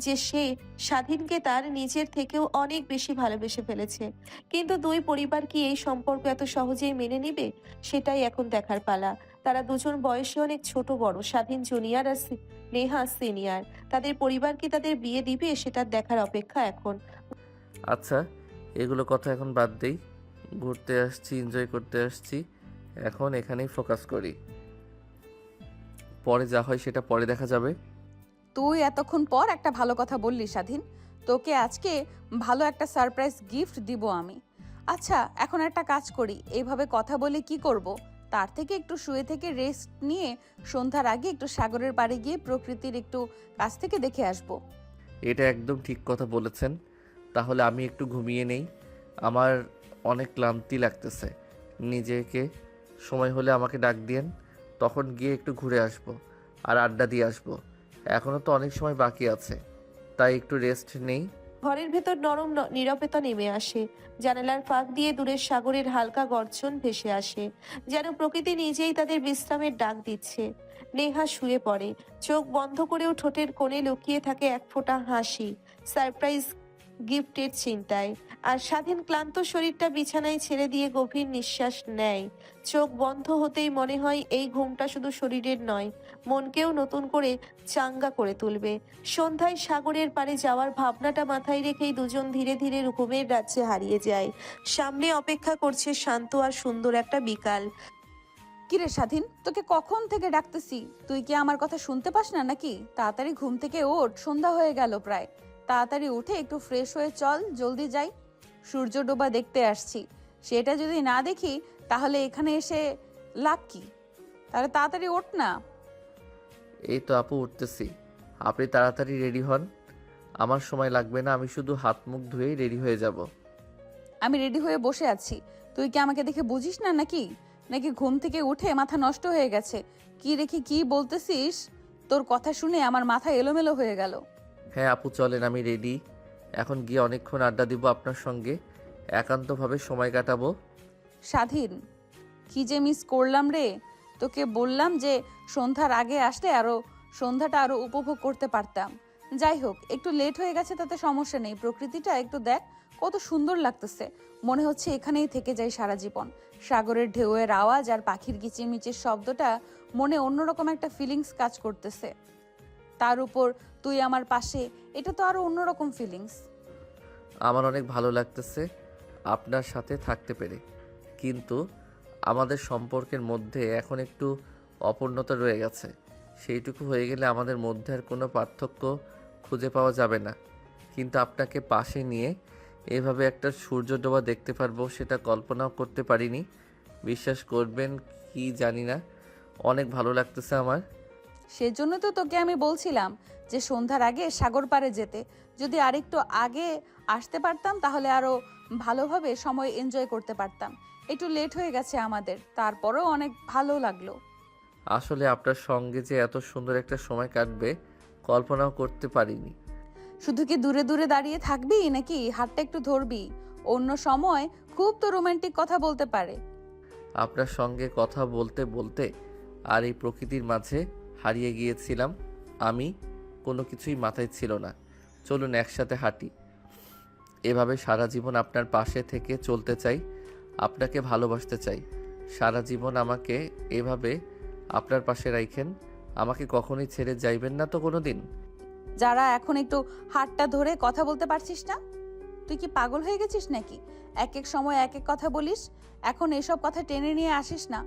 যে সে স্বাধীনকে তার নিজের থেকেও অনেক বেশি ভালোবেসে ফেলেছে। কিন্তু দুই পরিবার কি এই সম্পর্ক এত সহজেই মেনে নেবে, সেটাই এখন দেখার পালা। তারা দুজন বয়সে অনেক ছোট বড়, স্বাধীন জুনিয়র আর নেহা সিনিয়র। তাদের পরিবার কি তাদের বিয়ে দিবে, সেটার দেখার অপেক্ষা এখন। আচ্ছা, এগুলো কথা এখন বাদ দেই। ঘুরতে আসছি, এনজয় করতে আসছি, এখন এখানেই ফোকাস করি। পরে যা হয় সেটা পরে দেখা যাবে। তুই এতক্ষণ পর একটা ভালো কথা বললি স্বাধীন, তোকে আজকে ভালো একটা সারপ্রাইজ গিফট দিব আমি। আচ্ছা এখন একটা কাজ করি, এইভাবে কথা বলে কি করব? তার থেকে একটু শুয়ে থেকে রেস্ট নিয়ে সন্ধ্যার আগে একটু সাগরের পাড়ে গিয়ে প্রকৃতির একটু কাছ থেকে দেখে আসব। এটা একদম ঠিক কথা বলেছেন। তাহলে আমি একটু ঘুমিয়ে নেই, আমার অনেক ক্লান্তি লাগতেছে। নিজেকে সময় হলে আমাকে ডাক দিয়েন, তখন গিয়ে একটু ঘুরে আসব আর আড্ডা দিয়ে আসব। এখনও তো অনেক সময় বাকি আছে, তাই একটু রেস্ট নেই, ঘরের ভেতর নরম নীরবতা নেমে আসে। জানালার ফাঁক দিয়ে দূরের সাগরের হালকা গর্জন ভেসে আসে, যেন প্রকৃতি নিজেই তাদের বিশ্রামের ডাক দিচ্ছে। নেহা শুয়ে পড়ে, চোখ বন্ধ করেও ঠোঁটের কোণে লুকিয়ে থাকে এক ফোঁটা হাসি, সারপ্রাইজ গিফটের চিন্তায়। আর স্বাধীন ক্লান্ত শরীরটা বিছানায় ছেড়ে দিয়ে গভীর নিঃশ্বাস নেয়। চোখ বন্ধ হতেই মনে হয় এই ঘুমটা শুধু শরীরের নয়, মনকেও নতুন করে চাঙ্গা করে তুলবে। সন্ধ্যায় সাগরের পাড়ে যাওয়ার ভাবনাটা মাথায় রেখেই দুজন ধীরে ধীরে ঘুমের রাজ্যে হারিয়ে যায়। সামনে অপেক্ষা করছে শান্ত আর সুন্দর একটা বিকাল। কিরে স্বাধীন, তোকে কখন থেকে ডাকতেছি, তুই কি আমার কথা শুনতে পাস না নাকি? তাড়াতাড়ি ঘুম থেকে ওঠ, সন্ধ্যা হয়ে গেল প্রায়। তাড়াতাড়ি উঠে একটু ফ্রেশ হয়ে চল, জলদি যাই। সূর্য ডোবা দেখতে আসছি, সেটা যদি না দেখি তাহলে এখানে এসে লাভ কি? তাহলে তাড়াতাড়ি ওঠ না। এই তো আপু উঠতেছি, আপনি তাড়াতাড়ি রেডি হন। আমার সময় লাগবে না, আমি শুধু হাত মুখ ধুয়েই রেডি হয়ে যাব। আমি রেডি হয়ে বসে আছি, তুই কি আমাকে দেখে বুঝিস না নাকি? নাকি ঘুম থেকে উঠে মাথা নষ্ট হয়ে গেছে? কি রেখে কি বলতেছিস? তোর কথা শুনে আমার মাথা এলোমেলো হয়ে গেল। হ্যাঁ আপু চলেন, আমি রেডি। এখন গিয়ে অনেকক্ষণ আড্ডা দিব আপনার সঙ্গে, একান্তভাবে সময় কাটাবো। স্বাধীন, কি যে মিস করলাম রে। তোকে বললাম যে সন্ধ্যার আগে আসলে সন্ধ্যাটা আরো উপভোগ করতে পারতাম। যাই হোক, একটু লেট হয়ে গেছে তাতে সমস্যা নেই। প্রকৃতিটা একটু দেখ, কত সুন্দর লাগতেছে। মনে হচ্ছে এখানেই থেকে যাই সারা জীবন। সাগরের ঢেউয়ের আওয়াজ আর পাখির কিচিরমিচির শব্দটা মনে অন্যরকম একটা ফিলিংস কাজ করতেছে। তার উপর তুই আমার পাশে, এটা তো আরো অন্যরকম ফিলিংস। আমার অনেক ভালো লাগতেছে আপনার সাথে থাকতে পেরে, কিন্তু আমাদের সম্পর্কের মধ্যে এখন একটু অপূর্ণতা রয়ে গেছে। সেইটুকু হয়ে গেলে আমাদের মধ্যে আর কোনো পার্থক্য খুঁজে পাওয়া যাবে না। কিন্তু আপনাকে পাশে নিয়ে এভাবে একটা সূর্য ডোবা দেখতে পারবো সেটা কল্পনাও করতে পারিনি। বিশ্বাস করবেন কি জানি না, অনেক ভালো লাগতেছে আমার। সেজন্য তো তোকে আমি বলছিলাম যে সন্ধ্যার আগে সাগর পাড়ে যেতে। যদি আরেকটু আগে আসতে পারতাম তাহলে আরো ভালোভাবে সময় এনজয় করতে পারতাম। একটু লেট হয়ে গেছে আমাদের, তারপরেও অনেক ভালো লাগলো। আসলে আপনার সঙ্গে যে এত সুন্দর একটা সময় কাটবে কল্পনাও করতে পারিনি। শুধু কি দূরে দূরে দাঁড়িয়ে থাকবি নাকি হাতটা একটু ধরবি? অন্য সময় খুব তো রোমান্টিক কথা বলতে পারে। আপনার সঙ্গে কথা বলতে বলতে আর এই প্রকৃতির মাঝে হারিয়ে গিয়েছিলাম আমি, কোনো কিছুই মাথায় ছিল না। চলুন একসাথে হাঁটি। এভাবে সারা জীবন আপনার পাশে থেকে চলতে চাই, আপনাকে ভালোবাসতে চাই। সারা জীবন আমাকে এভাবে আপনার পাশে রাখেন, আমাকে কখনোই ছেড়ে যাইবেন না তো কোনো দিন? যারা এখন একটু হাতটা ধরে কথা বলতে পারছিস না? তুই কি পাগল হয়ে গেছিস নাকি? এক এক সময় এক এক কথা বলিস, এখন এসব কথা টেনে নিয়ে আসিস না।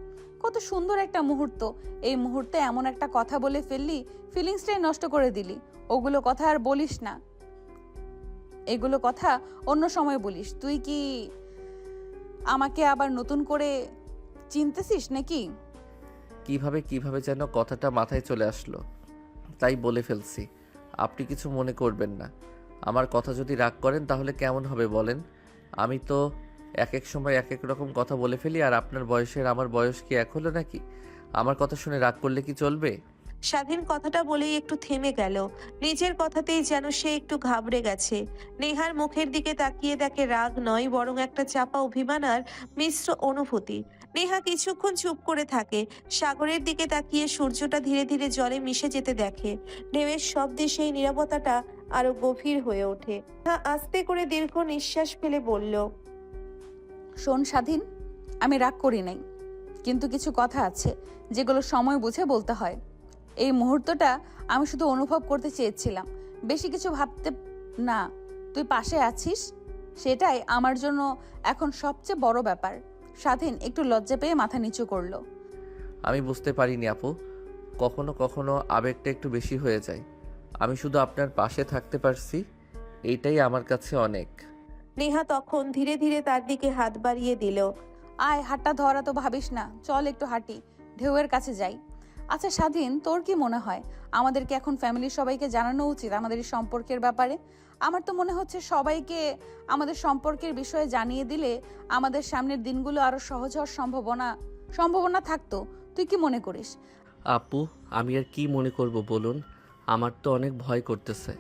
কত সুন্দর একটা মুহূর্ত, এই মুহূর্তে এমন একটা কথা বলে ফেললি, ফিলিংসটাই নষ্ট করে দিলি। ওগুলো কথা আর বলিস না, এগুলো কথা অন্য সময় বলিস। তুই কি আমাকে আবার নতুন করে চিনতেছিস নাকি? কিভাবে যেন কথাটা মাথায় চলে আসলো, তাই বলে ফেলছি। আপনি কিছু মনে করবেন না। আমার কথা যদি রাগ করেন তাহলে কেমন হবে বলেন? আমি তো এক এক সময় এক এক রকম কথা বলে ফেলি, আর আপনার বয়সের আমার বয়স কি এক হলো নাকি? আমার কথা শুনে রাগ করলে কি চলবে? স্বাধীন কথাটা বলেই একটু থেমে গেল। নিজের কথাতেই যেন সে একটু ঘাবড়ে গেছে। নেহার মুখের দিকে তাকিয়ে দেখে রাগ নয়, বরং একটা চাপা অভিমান আর মিশ্র অনুভূতি। নেহা কিছুক্ষণ চুপ করে থাকে, সাগরের দিকে তাকিয়ে সূর্যটা ধীরে ধীরে জলে মিশে যেতে দেখে। ঢেউয়ের শব্দে সেই নীরবতাটা আরো গভীর হয়ে ওঠে। নেহা আস্তে করে দীর্ঘ নিঃশ্বাস ফেলে বলল, শোন স্বাধীন, আমি রাগ করি নাই, কিন্তু কিছু কথা আছে যেগুলো সময় বুঝে বলতে হয়। এই মুহূর্তটা আমি শুধু অনুভব করতে চেয়েছিলাম, বেশি কিছু ভাবতে না। তুই পাশে আছিস, সেটাই আমার জন্য এখন সবচেয়ে বড় ব্যাপার। স্বাধীন একটু লজ্জা পেয়ে মাথা নিচু করলো। আমি বুঝতে পারিনি আপু, কখনো কখনো আবেগটা একটু বেশি হয়ে যায়। আমি শুধু আপনার পাশে থাকতে পারছি, এইটাই আমার কাছে অনেক। নেহা তখন ধীরে ধীরে তার দিকে হাত বাড়িয়ে দিল। আয়, হাতটা ধরা তো ভাবিস না, চল একটু হাঁটি, ঢেউয়ের কাছে যাই। আচ্ছা স্বাধীন, তোর কি মনে হয় আমাদেরকে এখন ফ্যামিলির সবাইকে জানানো উচিত আমাদের এই সম্পর্কের ব্যাপারে? আমার তো মনে হচ্ছে সবাইকে আমাদের সম্পর্কের বিষয়ে জানিয়ে দিলে আমাদের সামনের দিনগুলো আরো সহজ হওয়ার সম্ভাবনা থাকতো। তুই কি মনে করিস? আপু, আমি আর কি মনে করব বলুন? আমার তো অনেক ভয় করতেছে।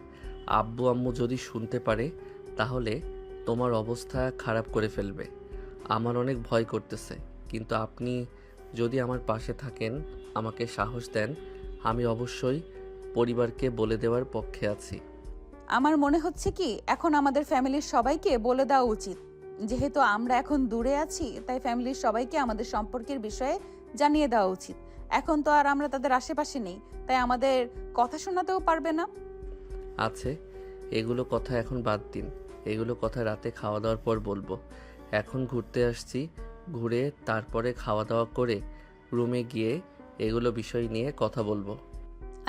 আব্বু আম্মু যদি শুনতে পারে তাহলে তোমার অবস্থা খারাপ করে ফেলবে। আমার অনেক ভয় করতেছে, কিন্তু আপনি যদি আমার পাশে থাকেন, আমাকে সাহস দেন, আমি অবশ্যই পরিবারকে বলে দেওয়ার পক্ষে আছি। আমার মনে হচ্ছে কি এখন আমাদের ফ্যামিলির সবাইকে বলে দেওয়া উচিত। যেহেতু আমরা এখন দূরে আছি, তাই ফ্যামিলির সবাইকে আমাদের সম্পর্কের বিষয়ে জানিয়ে দেওয়া উচিত। এখন তো আর আমরা তাদের আশেপাশে নেই, তাই আমাদের কথা শোনাতেও পারবে না। আছে, এগুলো কথা এখন বাদ দিন, এগুলো কথা রাতে খাওয়া দাওয়ার পর বলবো। এখন ঘুরতে আসছি, ঘুরে তারপরে খাওয়া দাওয়া করে রুমে গিয়ে এগুলো বিষয় নিয়ে কথা বলবো।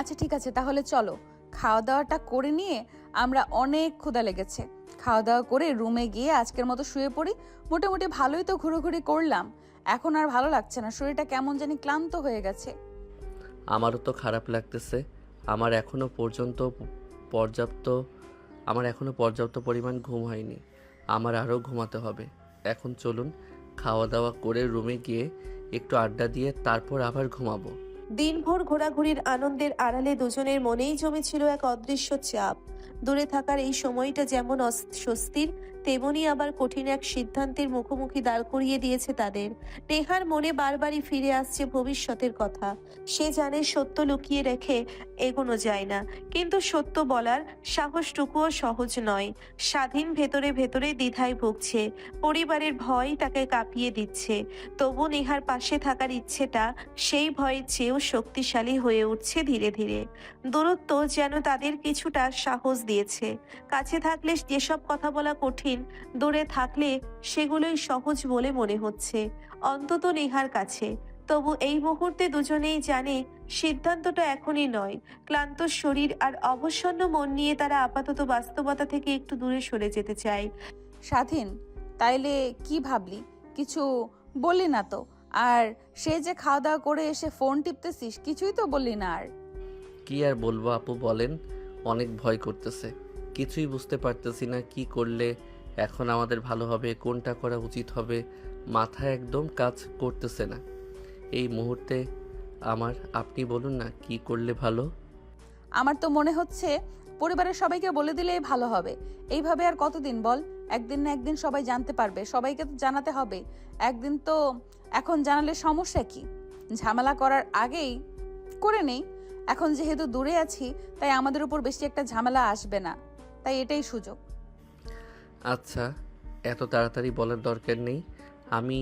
আচ্ছা ঠিক আছে, তাহলে চলো খাওয়া দাওয়াটা করে নিয়ে, আমরা অনেক ক্ষুধা লেগেছে। খাওয়া দাওয়া করে রুমে গিয়ে আজকের মতো শুয়ে পড়ি। মোটামুটি ভালোই তো ঘুরোঘুরি করলাম, এখন আর ভালো লাগছে না, শরীরটা কেমন জানি ক্লান্ত হয়ে গেছে। আমারও তো খারাপ লাগতেছে। আমার এখনো পর্যাপ্ত পরিমাণ ঘুম হয়নি। আমার আরও ঘুমাতে হবে। এখন চলুন খাওয়া দাওয়া করে রুমে গিয়ে একটু আড্ডা দিয়ে তারপর আবার ঘুমাবো। দিনভর ঘোরাঘুরির আনন্দের আড়ালে দুজনের মনেই জমেছিল এক অদৃশ্য চাপ। দূরে থাকার এই সময়টা যেমন স্বস্তির, তেমনি আবার কঠিন এক সিদ্ধান্তের মুখোমুখি দাঁড় করিয়ে দিয়েছে তাদের। নেহার মনে বারবারই ফিরে আসছে ভবিষ্যতের কথা। সে জানে সত্য লুকিয়ে রেখে এগোনো যায় না, কিন্তু সত্য বলার সাহসটুকুও সহজ নয়। স্বাধীন ভেতরে ভেতরে দ্বিধায় ভুগছে, পরিবারের ভয় তাকে কাঁপিয়ে দিচ্ছে। তবু নেহার পাশে থাকার ইচ্ছেটা সেই ভয়ের চেয়েও শক্তিশালী হয়ে উঠছে ধীরে ধীরে। দূরত্ব যেন তাদের কিছুটা সাহস দিয়েছে। কাছে থাকলে যেসব কথা বলা কঠিন, দূরে থাকলে সেগুলোই সহজ বলে মনে হচ্ছে, অন্তত নেহার কাছে। তবু এই মুহূর্তে দুজনেই জানে সিদ্ধান্তটা এখনই নয়। ক্লান্ত শরীর আর অবসন্ন মন নিয়ে তারা আপাতত বাস্তবতা থেকে একটু দূরে সরে যেতে চায়। স্বাধীন, তাইলে কি ভাবলি? কিছু বললি না তো। আর সে যে খাওয়া দাওয়া করে এসে ফোন টিপতেছিস, কিছুই তো বললি না। আর কি আর বলবো আপু বলেন, অনেক ভয় করতেছে। কিছুই বুঝতে পারতেছি না কি করলে এখন আমাদের ভালো হবে, কোনটা করা উচিত হবে, মাথায় একদম কাজ করতেছে না এই মুহূর্তে আমার। আপনি বলুন না কি করলে ভালো? আমার তো মনে হচ্ছে পরিবারের সবাইকে বলে দিলেই ভালো হবে। এইভাবে আর কতদিন বল? একদিন না একদিন সবাই জানতে পারবে, সবাইকে তো জানাতে হবে একদিন। তো এখন জানালে সমস্যা কি? ঝামেলা করার আগেই করে নেই। এখন যেহেতু দূরে আছি, তাই আমাদের উপর বেশি একটা ঝামেলা আসবে না, তাই এটাই সুযোগ। আচ্ছা, এত তাড়াতাড়ি বলার দরকার নেই। আমি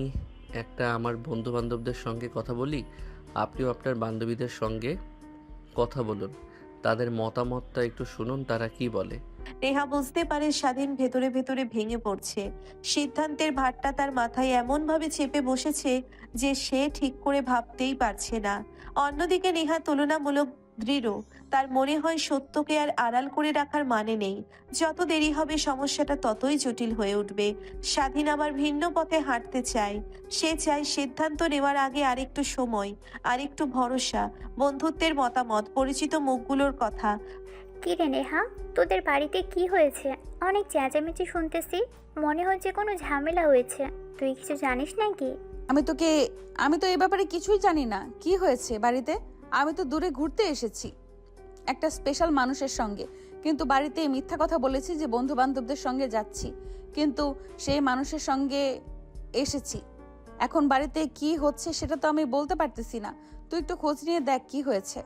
আমার বন্ধু বান্ধবদের সঙ্গে কথা বলি, আপনিও আপনার বান্ধবীদের সঙ্গে কথা বলুন, তাদের মতামতটা একটু শুনুন, তারা কি বলে। নেহা বুঝতে পারে স্বাধীন ভেতরে ভেতরে ভেঙে পড়ছে। সিদ্ধান্তের ভারটা তার মাথায় এমন ভাবে চেপে বসেছে যে সে ঠিক করে ভাবতেই পারছে না। অন্যদিকে নেহা তুলনামূলক দৃঢ়। তার মনে হয় সত্যকে আর আড়াল করে রাখার মানে নেই। যত দেরি হবে সমস্যাটা ততই জটিল হয়ে উঠবে। স্বাধীন আবার ভিন্ন পথে হাঁটতে চায়। সে চায় সিদ্ধান্ত নেওয়ার আগে আরেকটু সময়, আরেকটু ভরসা, বন্ধুত্বের মতামত, পরিচিত মুখগুলোর কথা। কি রে নেহা, তোদের বাড়িতে কি হয়েছে? অনেক চেঁচামেচি শুনতেছি, মনে হচ্ছে কোনো ঝামেলা হয়েছে। তুই কিছু জানিস নাকি? আমি তো এই ব্যাপারে কিছুই জানি না। কি হয়েছে বাড়িতে? আমি তো দূরে ঘুরতে এসেছি একটা স্পেশাল মানুষের সঙ্গে, কিন্তু বাড়িতে মিথ্যা কথা বলেছি যে বন্ধু বান্ধবদের সঙ্গে যাচ্ছি, কিন্তু সেই মানুষের সঙ্গে এসেছি। এখন বাড়িতে কি হচ্ছে সেটা তো আমি বলতে পারতেছি না। তুই একটু খোঁজ নিয়ে দেখ কি হয়েছে।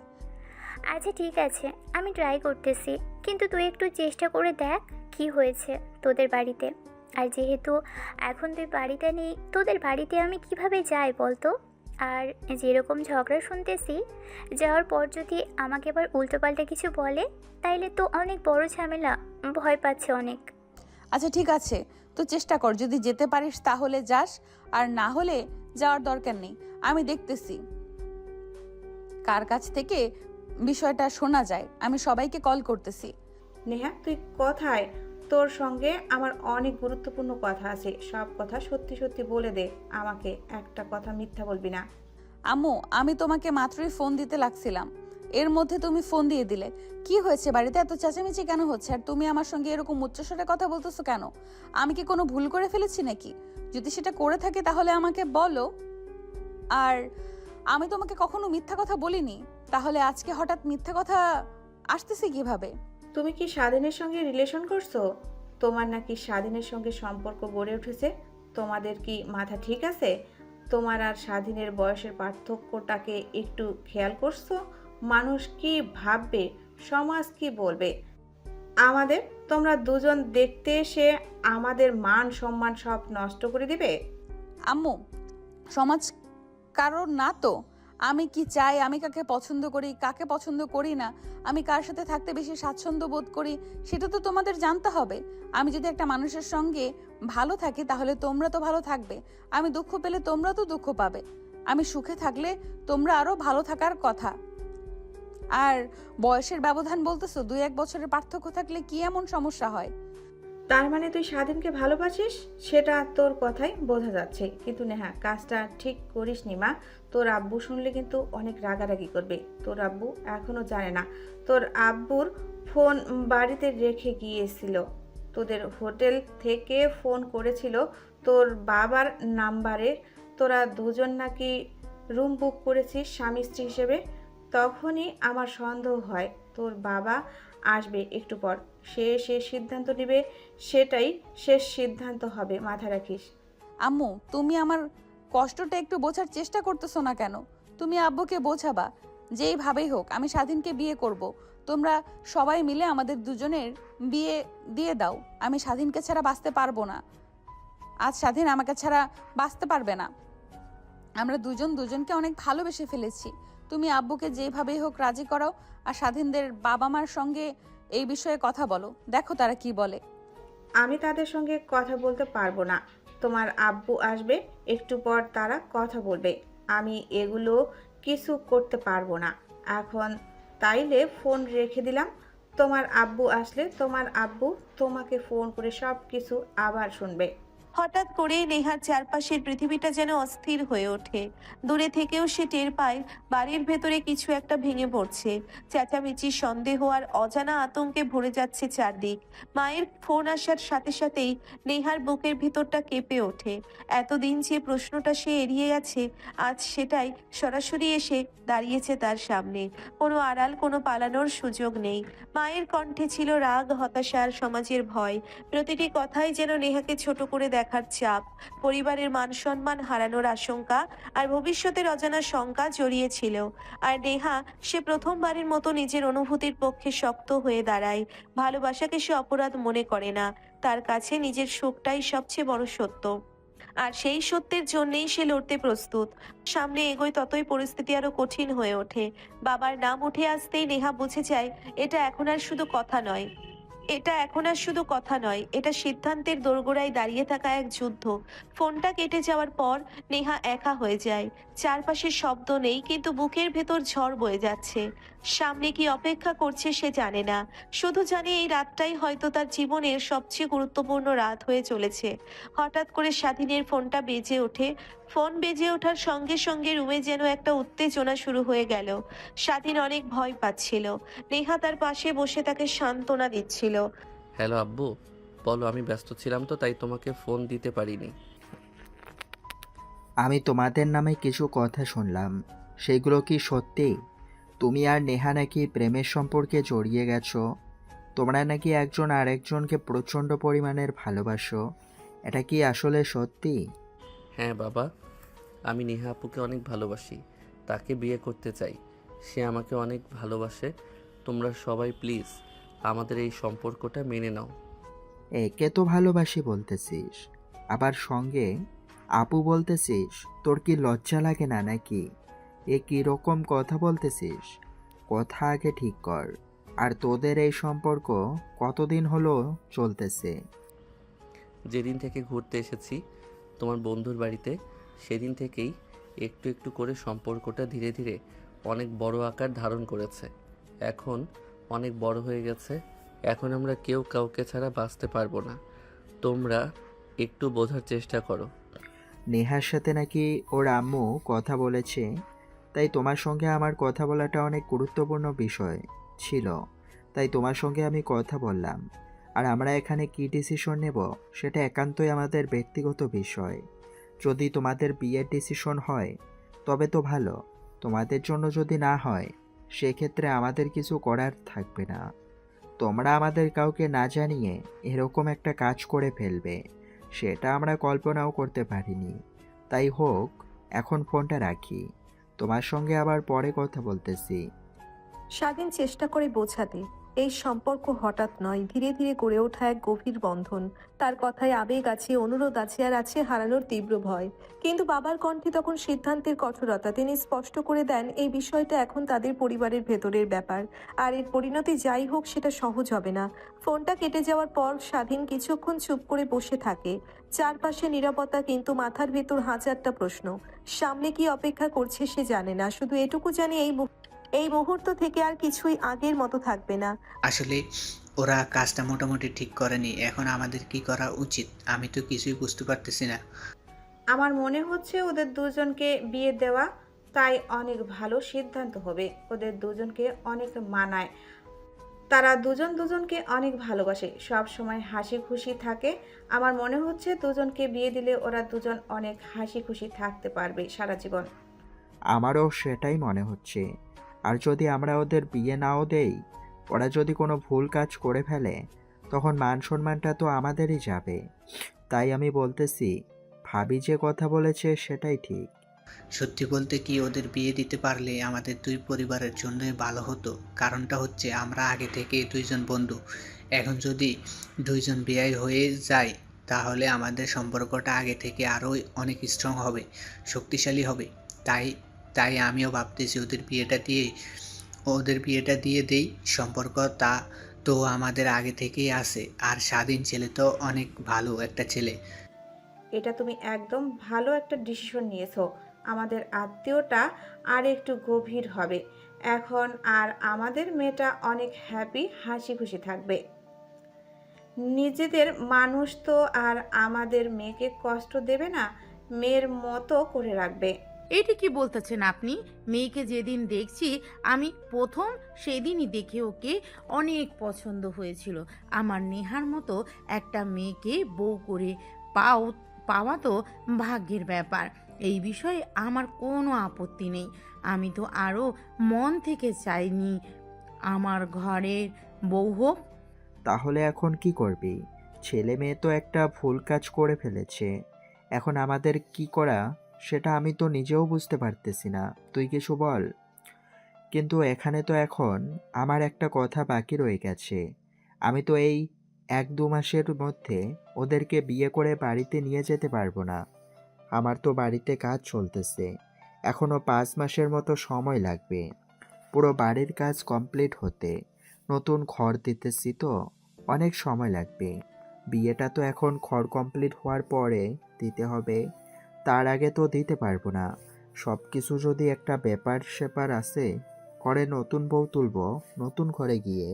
আচ্ছা ঠিক আছে, আমি ট্রাই করতেছি, কিন্তু তুই একটু চেষ্টা করে দেখ কি হয়েছে তোদের বাড়িতে। আর যেহেতু এখন তুই বাড়িতে নেই, তোদের বাড়িতে আমি কিভাবে যাই বলতো? আর যেরকম ঝগড়া শুনতেছি, যাওয়ার পর যদি আমাকে আবার উল্টোপাল্টা কিছু বলে, তাইলে তো অনেক বড় ঝামেলা। ভয় পাচ্ছে অনেক। আচ্ছা ঠিক আছে, তো চেষ্টা কর, যদি যেতে পারিস তাহলে যাস, আর না হলে যাওয়ার দরকার নেই। আমি দেখতেছি কার কাছ থেকে বিষয়টা শোনা যায়, আমি সবাইকে কল করতেছি। নেহা, তুই কোথায়? তোর সঙ্গে আমার অনেক গুরুত্বপূর্ণ কথা আছে, সব কথা সত্যি সত্যি বলে দে আমাকে, একটা কথা মিথ্যা বলবি না। আম্মু, আমি তোমাকে মাত্রই ফোন দিতে লাগছিলাম, এর মধ্যে তুমি ফোন দিয়ে দিলে। কি হয়েছে বাড়িতে? এত চেঁচামেচি কেন হচ্ছে? আর তুমি আমার সঙ্গে এরকম উচ্চস্বরে কথা বলতেছো কেন? আমি কি কোনো ভুল করে ফেলেছি নাকি? যদি সেটা করে থাকে তাহলে আমাকে বলো। আর আমি তোমাকে কখনো মিথ্যা কথা বলিনি, তাহলে আজকে হঠাৎ মিথ্যা কথা আসতেছে কিভাবে? তুমি কি স্বাধীনের সঙ্গে রিলেশন করছো? তোমার নাকি স্বাধীনের সঙ্গে সম্পর্ক গড়ে উঠেছে। তোমাদের কি মাথা ঠিক আছে? তোমার আর স্বাধীনের বয়সের পার্থক্যটাকে একটু খেয়াল করছো? মানুষ কি ভাববে, সমাজ কি বলবে আমাদের? তোমরা দুজন দেখতে এসে আমাদের মান সম্মান সব নষ্ট করে দিবে। আম্মু, সমাজ কারোর না তো। আমি কি চাই, আমি কাকে পছন্দ করি, কাকে পছন্দ করি না, আমি কার সাথে থাকতে বেশি স্বাচ্ছন্দ্য বোধ করি, সেটা তো তোমাদের জানতে হবে। আমি যদি একটা মানুষের সঙ্গে ভালো থাকি তাহলে তোমরা তো ভালো থাকবে, আমি দুঃখ পেলে তোমরা তো দুঃখ পাবে, আমি সুখে থাকলে তোমরা আরো ভালো থাকার কথা। আর বয়সের ব্যবধান বলতেছো, 2-1 বছরের পার্থক্য থাকলে কি এমন সমস্যা হয়? তার মানে তুই স্বাধীনকে ভালোবাসিস, সেটা তোর কথাই বোঝা যাচ্ছে। কিন্তু নেহা, কাজটা ঠিক করিসনি মা। তোর আব্বু শুনলে কিন্তু অনেক রাগারাগি করবে। তোর আব্বু এখনো জানে না তোর আব্বুর ফোন বাড়িতে রেখে গিয়েছিল। তোদের হোটেল থেকে ফোন করেছিল তোর বাবার নাম্বারে। তোরা দুজন নাকি রুম বুক করেছিস স্বামী স্ত্রী হিসেবে। তখনই আমার সন্দেহ হয় তোর বাবা আসবে একটু পর। সে সিদ্ধান্ত নেবে, সেটাই শেষ সিদ্ধান্ত হবে, মাথা রাখিস। আম্মু, তুমি আমার কষ্টটা একটু বোঝার চেষ্টা করতেছো না কেন? তুমি আব্বুকে বোঝাবা, যেইভাবেই হোক আমি স্বাধীনকে বিয়ে করব। তোমরা সবাই মিলে আমাদের দুজনের বিয়ে দিয়ে দাও। আমি স্বাধীনকে ছাড়া বাঁচতে পারবো না। আজ স্বাধীন আমাকে ছাড়া বাঁচতে পারবে না। আমরা দুজন দুজনকে অনেক ভালোবেসে ফেলেছি। তুমি আব্বুকে যেভাবেই হোক রাজি করাও, আর স্বাধীনদের বাবা মার সঙ্গে এই বিষয়ে কথা বলো, দেখো তারা কি বলে। আমি তাদের সঙ্গে কথা বলতে পারবো না। তোমার আব্বু আসবে একটু পর, তারা কথা বলবে। আমি এগুলো কিছু করতে পারবো না এখন। তাইলে ফোন রেখে দিলাম। তোমার আব্বু আসলে তোমার আব্বু তোমাকে ফোন করে সব কিছু আবার শুনবে। হঠাৎ করে নেহার চারপাশের পৃথিবীটা যেন অস্থির হয়ে ওঠে। দূরে থেকেও সে টের পায় বাড়ির ভেতরে কিছু একটা ভেঙে পড়ছে। চেঁচামেচি, সন্দেহ আর অজানা আতঙ্কে ভরে যাচ্ছে চারদিক। মায়ের ফোন আসার সাথে সাথেই নেহার বুকের ভিতরটা কেঁপে ওঠে। এতদিন যে প্রশ্নটা সে এড়িয়ে গেছে, আজ সেটাই সরাসরি এসে দাঁড়িয়েছে তার সামনে। কোনো আড়াল, কোনো পালানোর সুযোগ নেই। মায়ের কণ্ঠে ছিল রাগ, হতাশা আর সমাজের ভয়। প্রতিটি কথাই যেন নেহাকে ছোট করে দেখার চাপ। পরিবারের মান সম্মান হারানোর আশঙ্কা আর ভবিষ্যতের অজানা শঙ্কা জড়িয়েছিল। আর নেহা, সে প্রথমবারের মতো নিজের অনুভূতির পক্ষে শক্ত হয়ে দাঁড়ায়। ভালোবাসাকে সে অপরাধ মনে করে না। তার কাছে নিজের সুখটাই সবচেয়ে বড় সত্য। আর সেই সত্যের জন্যেই সে লড়তে প্রস্তুত। সামনে এগোয় ততই পরিস্থিতি আরো কঠিন হয়ে ওঠে। বাবার নাম উঠে আসতেই নেহা বুঝে যায় এটা এখন আর শুধু কথা নয়। এটা সিদ্ধান্তের দোরগোড়ায় দাঁড়িয়ে থাকা এক যুদ্ধ। ফোনটা কেটে যাওয়ার পর নেহা একা হয়ে যায়। চারপাশে শব্দ নেই, কিন্তু বুকের ভেতর ঝড় বয়ে যাচ্ছে। সামনে কি অপেক্ষা করছে সে জানে না, শুধু জানে এই রাতটাই হয়তো তার জীবনের সবচেয়ে গুরুত্বপূর্ণ রাত হয়ে চলেছে। হঠাৎ করে স্বাধীনের ফোনটা বেজে ওঠে। ফোন বেজে ওঠার সঙ্গে সঙ্গে রুমে যেন একটা উত্তেজনা শুরু হয়ে গেল। স্বাধীন অনেক ভয় পাচ্ছিল। নেহা তার পাশে বসে তাকে সান্ত্বনা দিচ্ছিল। হ্যালো আব্বু, বলো। আমি ব্যস্ত ছিলাম তো, তাই তোমাকে ফোন দিতে পারিনি। আমি তোমাদের নামে কিছু কথা শুনলাম, সেগুলো কি সত্যি? তুমি আর নেহা নাকি প্রেমের সম্পর্কে জড়িয়ে গেছো? তোমরা নাকি একজন আরেকজনকে প্রচণ্ড পরিমাণের ভালোবাসো, এটা কি আসলে সত্যি? হ্যাঁ বাবা, আমি নেহা আপুকে অনেক ভালোবাসি, তাকে বিয়ে করতে চাই। সে আমাকে অনেক ভালোবাসে। তোমরা সবাই প্লিজ আমাদের এই সম্পর্কটা মেনে নাও। একে তো ভালোবাসি বলতেছিস, আবার সঙ্গে আপু বলতেছিস? তোর কি লজ্জা লাগে না নাকি? এ কীরকম কথা বলতেছিস? কথা আগে ঠিক কর। আর তোদের এই সম্পর্ক কতদিন হলো চলতেছে? যেদিন থেকে ঘুরতে এসেছি তোমার বন্ধুর বাড়িতে, সেদিন থেকেই একটু একটু করে সম্পর্কটা ধীরে ধীরে অনেক বড় আকার ধারণ করেছে। এখন অনেক বড় হয়ে গেছে। এখন আমরা কেউ কাউকে ছাড়া বাঁচতে পারবো না। তোমরা একটু বোঝার চেষ্টা করো। নেহার সাথে নাকি ওর আম্মু কথা বলেছে, তাই তোমার সঙ্গে আমার কথা বলাটা অনেক গুরুত্বপূর্ণ বিষয় ছিল, তাই তোমার সঙ্গে আমি কথা বললাম। আর আমরা এখানে কী ডিসিশন নেব সেটা একান্তই আমাদের ব্যক্তিগত বিষয়। যদি তোমাদের বিয়ের ডিসিশন হয় তবে তো ভালো, তোমাদের জন্য যদি না হয় সেক্ষেত্রে আমাদের কিছু করার থাকবে না। তোমরা আমাদের কাউকে না জানিয়ে এরকম একটা কাজ করে ফেলবে সেটা আমরা কল্পনাও করতে পারিনি। তাই হোক, এখন ফোনটা রাখি, তোমার সঙ্গে আবার পরে কথা বলতেছি। স্বাধীন চেষ্টা করে বোঝাতে এই সম্পর্ক হঠাৎ নয়, ধীরে ধীরে গড়ে ওঠা এক গভীর বন্ধন। তার কথায় আবেগ আছে, অনুরোধ আছে, আর আছে হারানোর তীব্র ভয়। কিন্তু বাবার কণ্ঠে তখন সিদ্ধান্তের কঠোরতা। তিনি স্পষ্ট করে দেন এই বিষয়টা এখন তাদের পরিবারের ভেতরের ব্যাপার, আর এর পরিণতি যাই হোক সেটা সহজ হবে না। ফোনটা কেটে যাওয়ার পর স্বাধীন কিছুক্ষণ চুপ করে বসে থাকে। চারপাশে নীরবতা, কিন্তু মাথার ভেতর হাজারটা প্রশ্ন। সামনে কি অপেক্ষা করছে সে জানে না, শুধু এটুকু জানে এই মুহূর্ত থেকে আর কিছুই আগের মতো থাকবে না। আসলে ওরা কাজটা মোটামুটি ঠিক করেনি, এখন আমাদের কি করা উচিত আমি তো কিছুই বুঝতে পারতেছি না। আমার মনে হচ্ছে ওদের দুজনকে বিয়ে দেওয়া তাই অনেক ভালো সিদ্ধান্ত হবে। ওদের দুজনকে অনেক মানায়, তারা দুজন দুজনকে অনেক ভালোবাসে, সব সময় হাসি খুশি থাকে। আমার মনে হচ্ছে দুজনকে বিয়ে দিলে ওরা দুজন অনেক হাসি খুশি থাকতে পারবে সারা জীবন। আমারও সেটাই মনে হচ্ছে। আর যদি আমরা ওদের বিয়ে নাও দেই, ওরা যদি কোনো ভুল কাজ করে ফেলে, তখন মান সম্মানটা তো আমাদেরই যাবে। তাই আমি বলতেছি, ভাবি যে কথা বলেছে সেটাই ঠিক। সত্যি বলতে কি, ওদের বিয়ে দিতে পারলে আমাদের দুই পরিবারের জন্যই ভালো হতো। কারণটা হচ্ছে আমরা আগে থেকে দুইজন বন্ধু, এখন যদি দুইজন বিয়ে হয়ে যায় তাহলে আমাদের সম্পর্কটা আগে থেকে আরও অনেক স্ট্রং হবে, শক্তিশালী হবে। তাই তাই আমিও ভাবতেছি ওদের বিয়েটা দিয়ে দেই। সম্পর্ক তা তো আমাদের আগে থেকেই আছে, আর স্বাধীন ছেলে তো অনেক ভালো একটা ছেলে। এটা তুমি একদম ভালো একটা ডিসিশন নিয়েছো। আমাদের আত্মীয়টা আর একটু গভীর হবে এখন, আর আমাদের মেয়েটা অনেক হ্যাপি হাসি খুশি থাকবে। নিজেদের মানুষ তো আর আমাদের মেয়েকে কষ্ট দেবে না, মেয়ের মতো করে রাখবে। এইটা কি বলতেছেন আপনি? মেয়েকে যেদিন দেখছি আমি প্রথম, সেদিনই দেখে ওকে অনেক পছন্দ হয়েছিল। আমার নেহার মতো একটা মেয়েকে বউ করে পাওয়া তো ভাগ্যের ব্যাপার। এই বিষয়ে আমার কোনো আপত্তি নেই। আমি তো আরও মন থেকে চাইনি আমার ঘরের বউ হোক। তাহলে এখন কি করবি? ছেলে মেয়ে তো একটা ভুল কাজ করে ফেলেছে, এখন আমাদের কি করা সেটা আমি তো নিজেও বুঝতে পারতেছি না, তুই কিছু বল। কিন্তু এখানে তো এখন আমার একটা কথা বাকি রয়ে গেছে। আমি তো এই 1-2 মাসের মধ্যে ওদেরকে বিয়ে করে বাড়িতে নিয়ে যেতে পারবো না। আমার তো বাড়িতে কাজ চলতেছে, এখনো 5 মাসের মতো সময় লাগবে পুরো বাড়ির কাজ কমপ্লিট হতে। নতুন ঘর দিতেছি তো অনেক সময় লাগবে। বিয়েটা তো এখন ঘর কমপ্লিট হওয়ার পরে দিতে হবে, তার আগে তো দিতে পারবো না। সব কিছু যদি একটা ব্যাপার স্যাপার আছে, ঘরে নতুন বউ তুলবো নতুন ঘরে গিয়ে।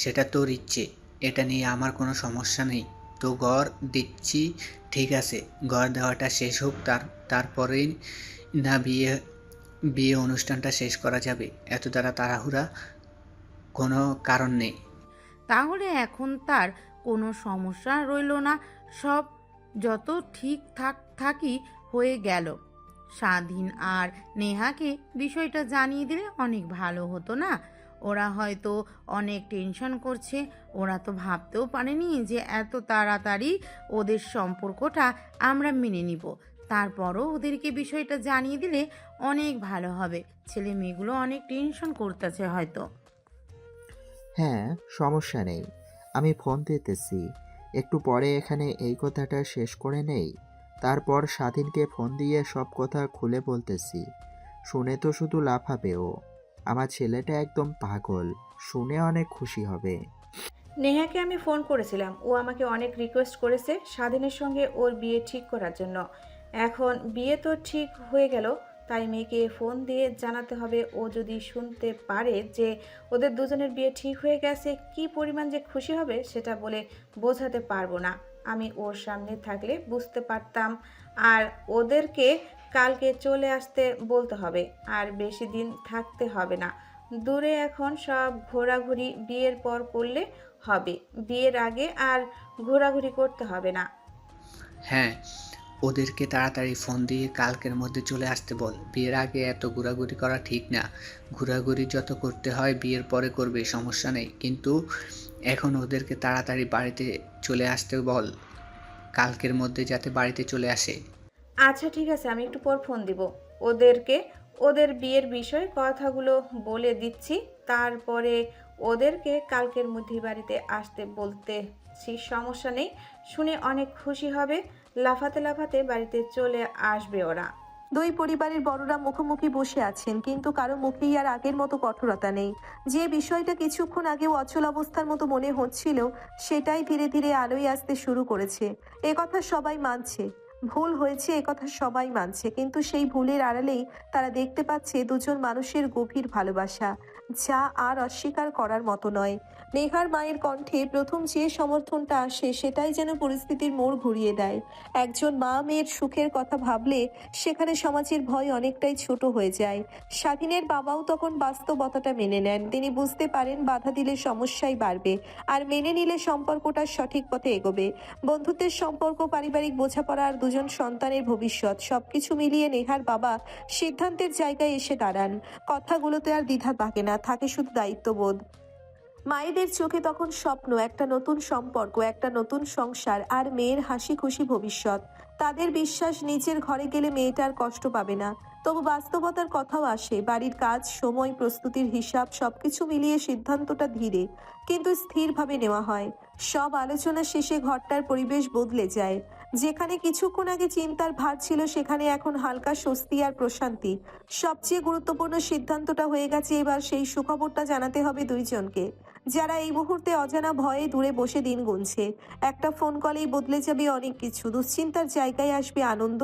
সেটা তোর ইচ্ছে, এটা নিয়ে আমার কোনো সমস্যা নেই। তো ঘর দিচ্ছি, ঠিক আছে, ঘর দেওয়াটা শেষ হোক, তারপরেই না বিয়ে বিয়ে অনুষ্ঠানটা শেষ করা যাবে। এত তাড়াহুড়া কোনো কারণ নেই। তাহলে এখন তার কোনো সমস্যা রইল না, সব যত ঠিকঠাক থাকি হয়ে গেল। স্বাধীন আর নেহাকে বিষয়টা জানিয়ে দিলে অনেক ভালো হতো না? ওরা হয়তো অনেক টেনশন করছে, ওরা তো ভাবতেও পারেনি যে এত তাড়াতাড়ি ওদের সম্পর্কটা আমরা মেনে নিব। তারপরও ওদেরকে বিষয়টা জানিয়ে দিলে অনেক ভালো হবে। ছেলে মেয়েগুলো অনেক টেনশন করতেছে হয়তো। হ্যাঁ, সমস্যা নেই, আমি ফোন দিতেছি। একটু পরে এখানে এই কথাটা শেষ করে নেই, তারপর স্বাধীনকে ফোন দিয়ে সব কথা খুলে বলতেছি। শুনে তো শুধু লাফাবে ও। আমার ছেলেটা একদম পাগল, শুনে অনেক খুশি হবে। নেহাকে আমি ফোন করেছিলাম, ও আমাকে অনেক রিকোয়েস্ট করেছে স্বাধীনের সঙ্গে ওর বিয়ে ঠিক করার জন্য। এখন বিয়ে তো ঠিক হয়ে গেল, তাই মেয়েকে ফোন দিয়ে জানাতে হবে। ও যদি শুনতে পারে যে ওদের দুজনের বিয়ে ঠিক হয়ে গেছে, কি পরিমাণ যে খুশি হবে সেটা বলে বোঝাতে পারবো না। আমি ওর সামনে থাকলে বুঝতে পারতাম। আর ওদেরকে কালকে চলে আসতে বলতে হবে, আর বেশি দিন থাকতে হবে না দূরে। এখন সব ঘোরাঘুরি বিয়ের পর করলে হবে, বিয়ের আগে আর ঘোরাঘুরি করতে হবে না। হ্যাঁ, ওদেরকে তাড়াতাড়ি ফোন দিয়ে কালকের মধ্যে চলে আসতে বল। বিয়ের আগে এত ঘোরাঘুরি করা ঠিক না। ঘোরাঘুরি যত করতে হয় বিয়ের পরে করবে, সমস্যা নেই, কিন্তু এখন ওদেরকে তাড়াতাড়ি বাড়িতে চলে আসতে বল, কালকের মধ্যে যাতে বাড়িতে চলে আসে। আচ্ছা ঠিক আছে, আমি একটু পর ফোন দিব ওদেরকে। ওদের বিয়ের বিষয়ে কথাগুলো বলে দিচ্ছি, তারপরে ওদেরকে কালকের মধ্যেই বাড়িতে আসতে বলতেছি, সমস্যা নেই। শুনে অনেক খুশি হবে, লাফাতে লাফাতে বাড়িতে চলে আসবে ওরা। দুই পরিবারের বড়রা মুখোমুখি বসে আছেন, কিন্তু কারো মুখেই আর আগের মতো কঠোরতা নেই। যে বিষয়টা কিছুক্ষণ আগেও অচল অবস্থার মতো মনে হচ্ছিল, সেটাই ধীরে ধীরে আলোয় আসতে শুরু করেছে। এ কথা সবাই মানছে, ভুল হয়েছে এ কথা সবাই মানছে, কিন্তু সেই ভুলের আড়ালেই তারা দেখতে পাচ্ছে দুজন মানুষের গভীর ভালোবাসা, যা আর অস্বীকার করার মতো নয়। নেহার মায়ের কণ্ঠে প্রথম যে সমর্থনটা আসে, সেটাই যেন পরিস্থিতির মোড় ঘুরিয়ে দেয়। একজন মা মেয়ের সুখের কথা ভাবলে সেখানে সমাজের ভয় অনেকটাই ছোট হয়ে যায়। স্বাধীনের বাবাও তখন বাস্তবতাটা মেনে নেন। তিনি বুঝতে পারেন বাধা দিলে সমস্যাই বাড়বে, আর মেনে নিলে সম্পর্কটা সঠিক পথে এগোবে। বন্ধুত্বের সম্পর্ক, পারিবারিক বোঝাপড়া আর দুজন সন্তানের ভবিষ্যৎ, সবকিছু মিলিয়ে নেহার বাবা সিদ্ধান্তের জায়গায় এসে দাঁড়ান। কথাগুলোতে আর দ্বিধা থাকে না, থাকে শুধু দায়িত্ববোধ। মায়েদের চোখে তখন স্বপ্ন, একটা নতুন সম্পর্ক, একটা নতুন সংসার, আর মেয়ের হাসি খুশি ভবিষ্যৎ। তাদের বিশ্বাস নিজের ঘরে গেলে মেয়েটার কষ্ট পাবে না। তবু বাস্তবতার কথাও আসে, বাড়ির কাজ, সময়, প্রস্তুতির হিসাব, সবকিছু মিলিয়ে সিদ্ধান্তটা ধীরে কিন্তু স্থিরভাবে নেওয়া হয়। সব আলোচনা শেষে ঘরটার পরিবেশ বদলে যায়। যেখানে কিছুক্ষণ আগে চিন্তার ভার ছিল, সেখানে এখন হালকা স্বস্তি আর প্রশান্তি। সবচেয়ে গুরুত্বপূর্ণ সিদ্ধান্তটা হয়ে গেছে এবার, সেই সুখবরটা জানাতে হবে দুইজনকে, যারা এই মুহূর্তে অজানা ভয়ে দূরে বসে দিন গুনছে। একটা ফোন কলেই বদলে যাবে অনেক কিছু। দুশ্চিন্তার জায়গায় আসবে আনন্দ,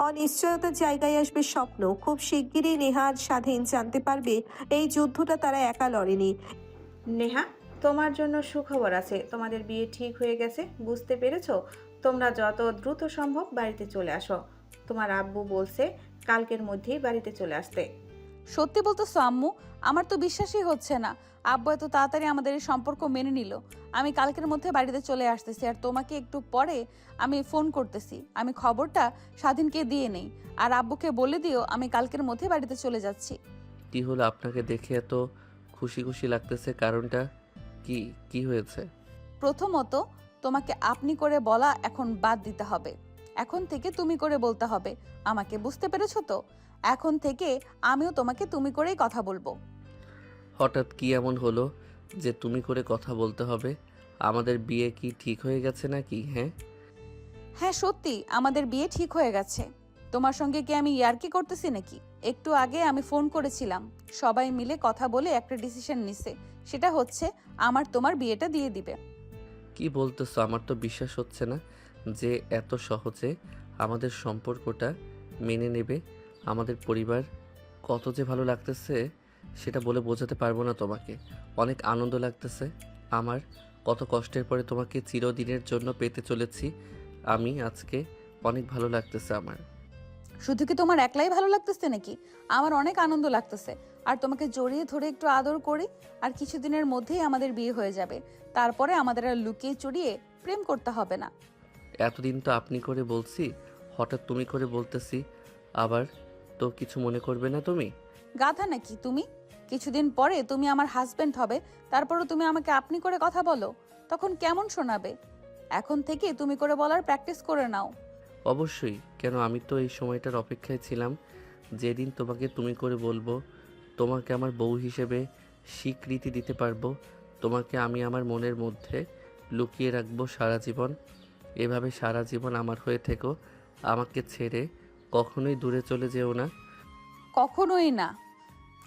অনিশ্চয়তার জায়গায় আসবে স্বপ্ন। খুব শিগগিরই নেহা আর স্বাধীন জানতে পারবে এই যুদ্ধটা তারা একা লড়েনি। নেহা, তোমার জন্য সুখবর আছে, তোমাদের বিয়ে ঠিক হয়ে গেছে। বুঝতে পেরেছো? তোমরা যত দ্রুত সম্ভব বাড়িতে চলে আসো। তোমার আব্বু বলছে কালকের মধ্যেই বাড়িতে চলে আসতে। সত্যি বলতেছো আম্মু? আমার তো বিশ্বাসই হচ্ছে না আব্বু এত তাড়াতাড়ি আমাদের এই সম্পর্ক মেনে নিল। আমি কালকের মধ্যে বাড়িতে চলে আসতেছি, আর তোমাকে একটু পরে আমি ফোন করতেছি। আমি খবরটা স্বাধীনকে দিয়ে নেই, আর আব্বুকে বলে দিও আমি কালকের মধ্যে বাড়িতে চলে যাচ্ছি। কি হলো আপনাকে দেখে এত খুশি খুশি লাগতেছে? কারণটা কি? কি হয়েছে? প্রথমত, তোমাকে আপনি করে বলা এখন বাদ দিতে হবে। এখন থেকে তুমি করে বলতে হবে আমাকে, বুঝতে পেরেছো তো? এখন থেকে আমিও তোমাকে তুমি করেই কথা বলবো। হঠাৎ কি এমন হলো যে তুমি করে কথা বলতে হবে? আমাদের বিয়ে কি ঠিক হয়ে গেছে নাকি? হ্যাঁ হ্যাঁ সত্যি, আমাদের বিয়ে ঠিক হয়ে গেছে। তোমার সঙ্গে কি আমি ইয়ার্কি করতেছি নাকি? একটু আগে আমি ফোন করেছিলাম, সবাই মিলে কথা বলে একটা ডিসিশন নিছে, সেটা হচ্ছে আমার তোমার বিয়েটা দিয়ে দিবে। কি বলতেছো? আমার তো বিশ্বাস হচ্ছে না যে এত সহজে আমাদের সম্পর্কটা মেনে নেবে আমাদের পরিবার। কত যে ভালো লাগতেছে সেটা বলে বোঝাতে পারবো না তোমাকে। অনেক আনন্দ লাগতেছে আমার। কত কষ্টের পরে তোমাকে চিরদিনের জন্য পেতে চলেছি আমি আজকে। অনেক ভালো লাগতেছে আমার। শুধু কি তোমার একলাই ভালো লাগতেছে নাকি? আমার অনেক আনন্দ লাগতেছে। আর তোমাকে জড়িয়ে ধরে একটু আদর করি, আর কিছুদিনের মধ্যেই আমাদের বিয়ে হয়ে যাবে। তারপরে আমাদের আর লুকিয়ে চুরিয়ে প্রেম করতে হবে না। এতদিন তো আপনি করে বলছি, হঠাৎ তুমি করে বলতেছি, আবার তো কিছু মনে করবে না তুমি? গাধা নাকি তুমি? কিছুদিন পরে তুমি আমার হাজবেন্ড হবে, তারপরও তুমি আমাকে আপনি করে কথা বলো, তখন কেমন শোনাবে? এখন থেকে তুমি করে বলার প্র্যাকটিস করে নাও। অবশ্যই। কেন, আমি তো এই সময়টার অপেক্ষায় ছিলাম যেদিন তোমাকে তুমি করে বলবো, তোমাকে আমার বউ হিসেবে স্বীকৃতি দিতে পারবো, তোমাকে আমি আমার মনের মধ্যে লুকিয়ে রাখবো সারা জীবন। এভাবে সারা জীবন আমার হয়ে থেকো, আমাকে ছেড়ে কখনোই দূরে চলে যেও না। কখনোই না,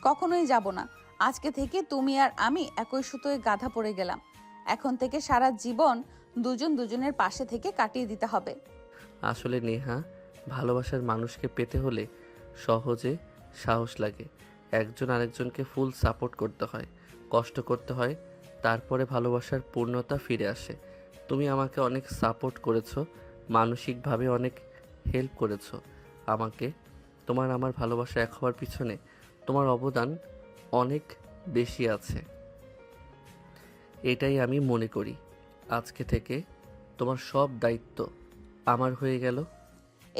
কখনোই যাব না। আজকে থেকে তুমি আর আমি একই সুতোয় গাধা পড়ে গেলাম। এখন থেকে সারা জীবন দুজন দুজনের পাশে থেকে কাটিয়ে দিতে হবে। আসলে নেহা, ভালোবাসার মানুষকে পেতে হলে সহজে সাহস লাগে। একজন আরেকজনকে ফুল সাপোর্ট করতে হয়, কষ্ট করতে হয়, তারপরে ভালোবাসার পূর্ণতা ফিরে আসে। তুমি আমাকে অনেক সাপোর্ট করেছো, মানসিকভাবে অনেক হেল্প করেছো আমাকে। তোমার আমার ভালোবাসা এক হওয়ার পিছনে তোমার অবদান অনেক বেশি আছে, এটাই আমি মনে করি। আজকে থেকে তোমার সব দায়িত্ব আমার হয়ে গেল।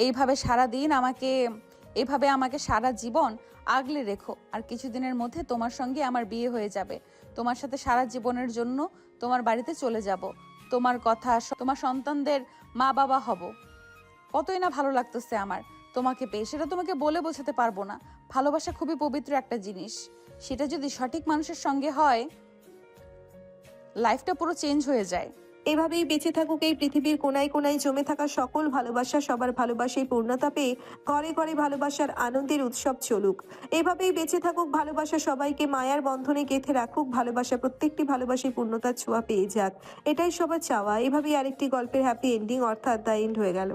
এইভাবে আমাকে সারা জীবন আগলে রেখো। আর কিছুদিনের মধ্যে তোমার সঙ্গে আমার বিয়ে হয়ে যাবে। তোমার সাথে সারা জীবনের জন্য তোমার বাড়িতে চলে যাব। তোমার সন্তানদের মা বাবা হব। কতই না ভালো লাগতেছে আমার তোমাকে পেয়ে, সেটা তোমাকে বলে বোঝাতে পারবো না। ভালোবাসা খুবই পবিত্র একটা জিনিস, সেটা যদি সঠিক মানুষের সঙ্গে হয় লাইফটা পুরো চেঞ্জ হয়ে যায়। এভাবেই বেঁচে থাকুক এই পৃথিবীর কোনায় কোনায় জমে থাকা সকল ভালোবাসা, সবার ভালোবাসায় পূর্ণতা পেয়ে ঘরে ঘরে ভালোবাসার আনন্দের উৎসব চলুক। এভাবেই বেঁচে থাকুক ভালোবাসা, সবাইকে মায়ার বন্ধনে গেঁথে রাখুক ভালোবাসা, প্রত্যেকটি ভালোবাসায় পূর্ণতার ছোঁয়া পেয়ে যাক, এটাই সবার চাওয়া। এভাবেই আরেকটি গল্পের হ্যাপি এন্ডিং অর্থাৎ দ্য এন্ড হয়ে গেল।